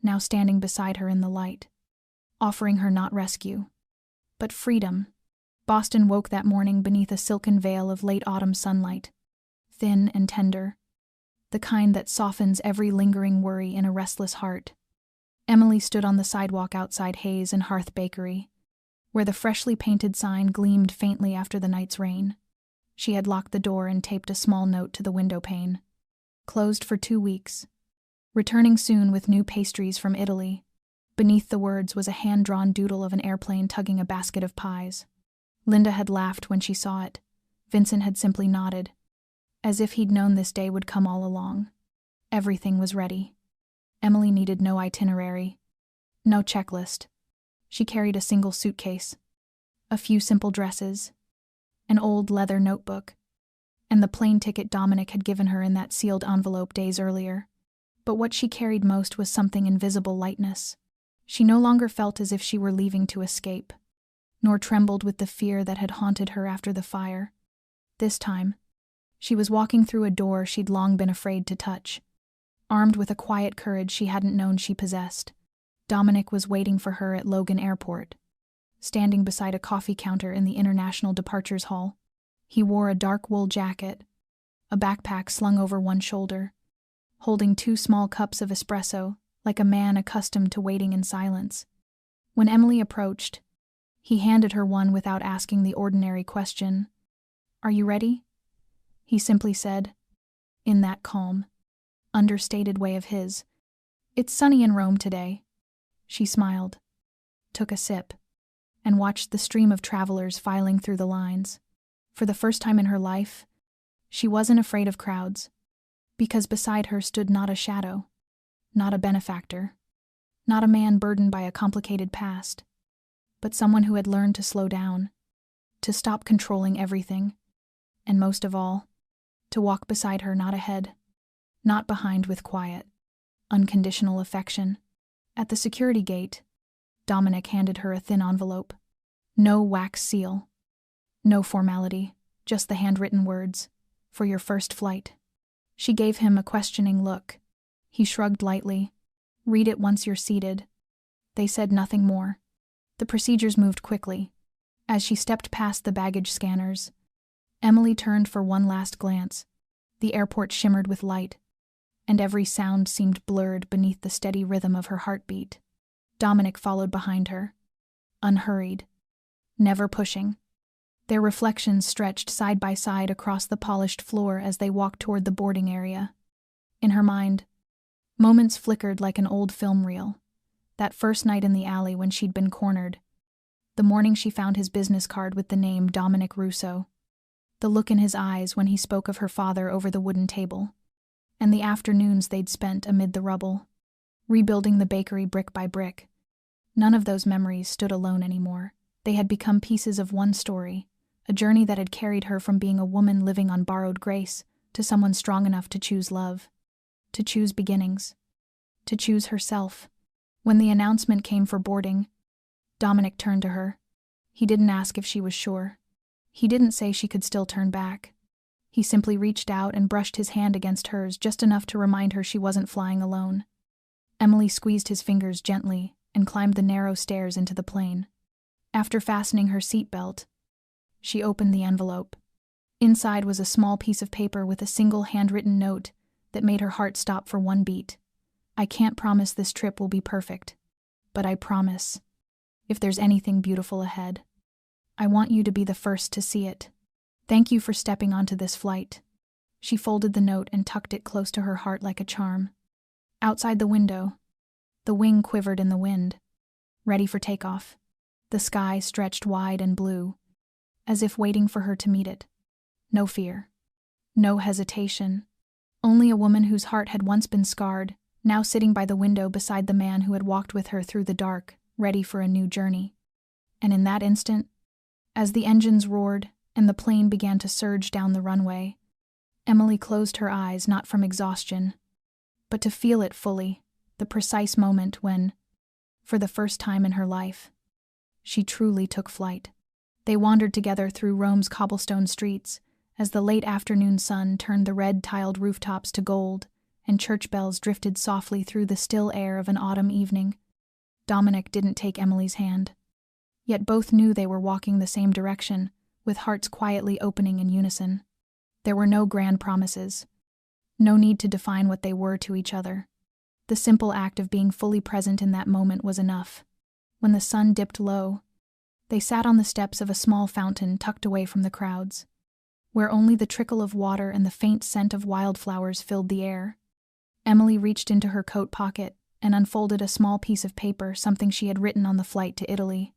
now standing beside her in the light, offering her not rescue, but freedom. Boston woke that morning beneath a silken veil of late autumn sunlight, thin and tender, the kind that softens every lingering worry in a restless heart. Emily stood on the sidewalk outside Hayes and Hearth Bakery, where the freshly painted sign gleamed faintly after the night's rain. She had locked the door and taped a small note to the window pane. Closed for 2 weeks. Returning soon with new pastries from Italy. Beneath the words was a hand-drawn doodle of an airplane tugging a basket of pies. Linda had laughed when she saw it. Vincent had simply nodded, as if he'd known this day would come all along. Everything was ready. Emily needed no itinerary, no checklist. She carried a single suitcase, a few simple dresses, an old leather notebook, and the plane ticket Dominic had given her in that sealed envelope days earlier. But what she carried most was something invisible lightness. She no longer felt as if she were leaving to escape, nor trembled with the fear that had haunted her after the fire. This time, she was walking through a door she'd long been afraid to touch. Armed with a quiet courage she hadn't known she possessed, Dominic was waiting for her at Logan Airport. Standing beside a coffee counter in the International Departures Hall, he wore a dark wool jacket, a backpack slung over one shoulder, holding 2 small cups of espresso, like a man accustomed to waiting in silence. When Emily approached, he handed her one without asking the ordinary question. "Are you ready?" he simply said, in that calm, understated way of his. "It's sunny in Rome today." She smiled, took a sip, and watched the stream of travelers filing through the lines. For the first time in her life, she wasn't afraid of crowds, because beside her stood not a shadow, not a benefactor, not a man burdened by a complicated past, but someone who had learned to slow down, to stop controlling everything, and most of all, to walk beside her, not ahead, not behind, with quiet, unconditional affection. At the security gate, Dominic handed her a thin envelope. No wax seal. No formality, just the handwritten words, "For your first flight." She gave him a questioning look. He shrugged lightly. "Read it once you're seated." They said nothing more. The procedures moved quickly. As she stepped past the baggage scanners, Emily turned for one last glance. The airport shimmered with light, and every sound seemed blurred beneath the steady rhythm of her heartbeat. Dominic followed behind her, unhurried, never pushing. Their reflections stretched side by side across the polished floor as they walked toward the boarding area. In her mind, moments flickered like an old film reel. That first night in the alley when she'd been cornered. The morning she found his business card with the name Dominic Russo. The look in his eyes when he spoke of her father over the wooden table. And the afternoons they'd spent amid the rubble, rebuilding the bakery brick by brick. None of those memories stood alone anymore. They had become pieces of one story, a journey that had carried her from being a woman living on borrowed grace to someone strong enough to choose love, to choose beginnings, to choose herself. When the announcement came for boarding, Dominic turned to her. He didn't ask if she was sure. He didn't say she could still turn back. He simply reached out and brushed his hand against hers just enough to remind her she wasn't flying alone. Emily squeezed his fingers gently and climbed the narrow stairs into the plane. After fastening her seatbelt, she opened the envelope. Inside was a small piece of paper with a single handwritten note that made her heart stop for one beat. "I can't promise this trip will be perfect, but I promise, if there's anything beautiful ahead, I want you to be the first to see it. Thank you for stepping onto this flight." She folded the note and tucked it close to her heart like a charm. Outside the window, the wing quivered in the wind, ready for takeoff. The sky stretched wide and blue, as if waiting for her to meet it. No fear, no hesitation, only a woman whose heart had once been scarred, now sitting by the window beside the man who had walked with her through the dark, ready for a new journey. And in that instant, as the engines roared and the plane began to surge down the runway, Emily closed her eyes not from exhaustion, but to feel it fully, the precise moment when, for the first time in her life, she truly took flight. They wandered together through Rome's cobblestone streets as the late afternoon sun turned the red-tiled rooftops to gold and church bells drifted softly through the still air of an autumn evening. Dominic didn't take Emily's hand, yet both knew they were walking the same direction, with hearts quietly opening in unison. There were no grand promises, no need to define what they were to each other. The simple act of being fully present in that moment was enough. When the sun dipped low, they sat on the steps of a small fountain tucked away from the crowds, where only the trickle of water and the faint scent of wildflowers filled the air. Emily reached into her coat pocket and unfolded a small piece of paper, something she had written on the flight to Italy.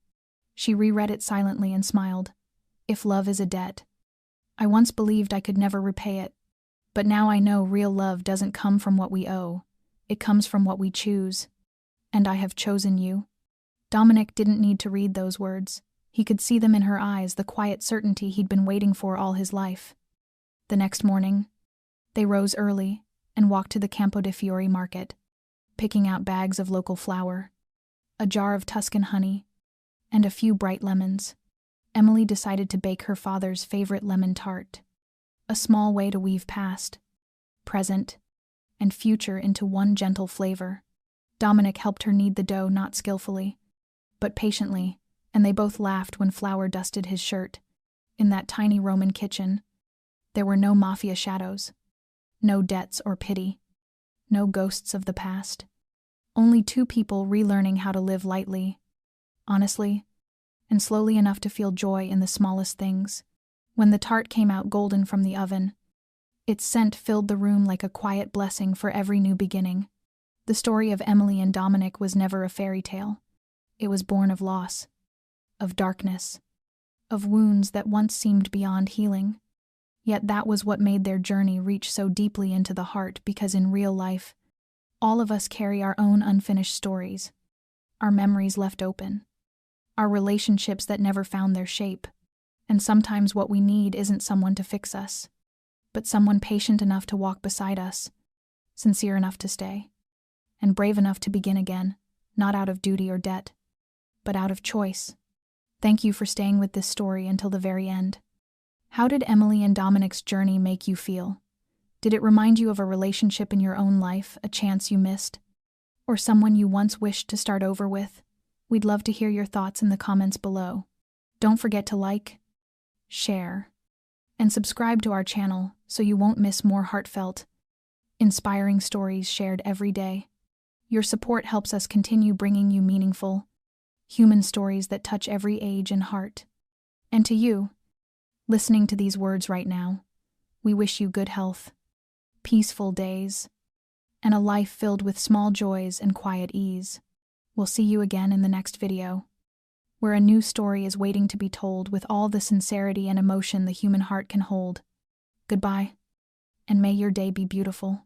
She reread it silently and smiled. "If love is a debt, I once believed I could never repay it, but now I know real love doesn't come from what we owe, it comes from what we choose. And I have chosen you." Dominic didn't need to read those words. He could see them in her eyes, the quiet certainty he'd been waiting for all his life. The next morning, they rose early and walked to the Campo de Fiori market, picking out bags of local flour, a jar of Tuscan honey, and a few bright lemons. Emily decided to bake her father's favorite lemon tart, a small way to weave past, present, and future into one gentle flavor. Dominic helped her knead the dough not skillfully, but patiently, and they both laughed when flour dusted his shirt. In that tiny Roman kitchen, there were no Mafia shadows, no debts or pity, no ghosts of the past. Only two people relearning how to live lightly, honestly, and slowly enough to feel joy in the smallest things. When the tart came out golden from the oven, its scent filled the room like a quiet blessing for every new beginning. The story of Emily and Dominic was never a fairy tale. It was born of loss, of darkness, of wounds that once seemed beyond healing. Yet that was what made their journey reach so deeply into the heart, because in real life, all of us carry our own unfinished stories, our memories left open, our relationships that never found their shape. And sometimes what we need isn't someone to fix us, but someone patient enough to walk beside us, sincere enough to stay, and brave enough to begin again, not out of duty or debt, but out of choice. Thank you for staying with this story until the very end. How did Emily and Dominic's journey make you feel? Did it remind you of a relationship in your own life, a chance you missed, or someone you once wished to start over with? We'd love to hear your thoughts in the comments below. Don't forget to like, share, and subscribe to our channel so you won't miss more heartfelt, inspiring stories shared every day. Your support helps us continue bringing you meaningful, human stories that touch every age and heart. And to you, listening to these words right now, we wish you good health, peaceful days, and a life filled with small joys and quiet ease. We'll see you again in the next video, where a new story is waiting to be told with all the sincerity and emotion the human heart can hold. Goodbye, and may your day be beautiful.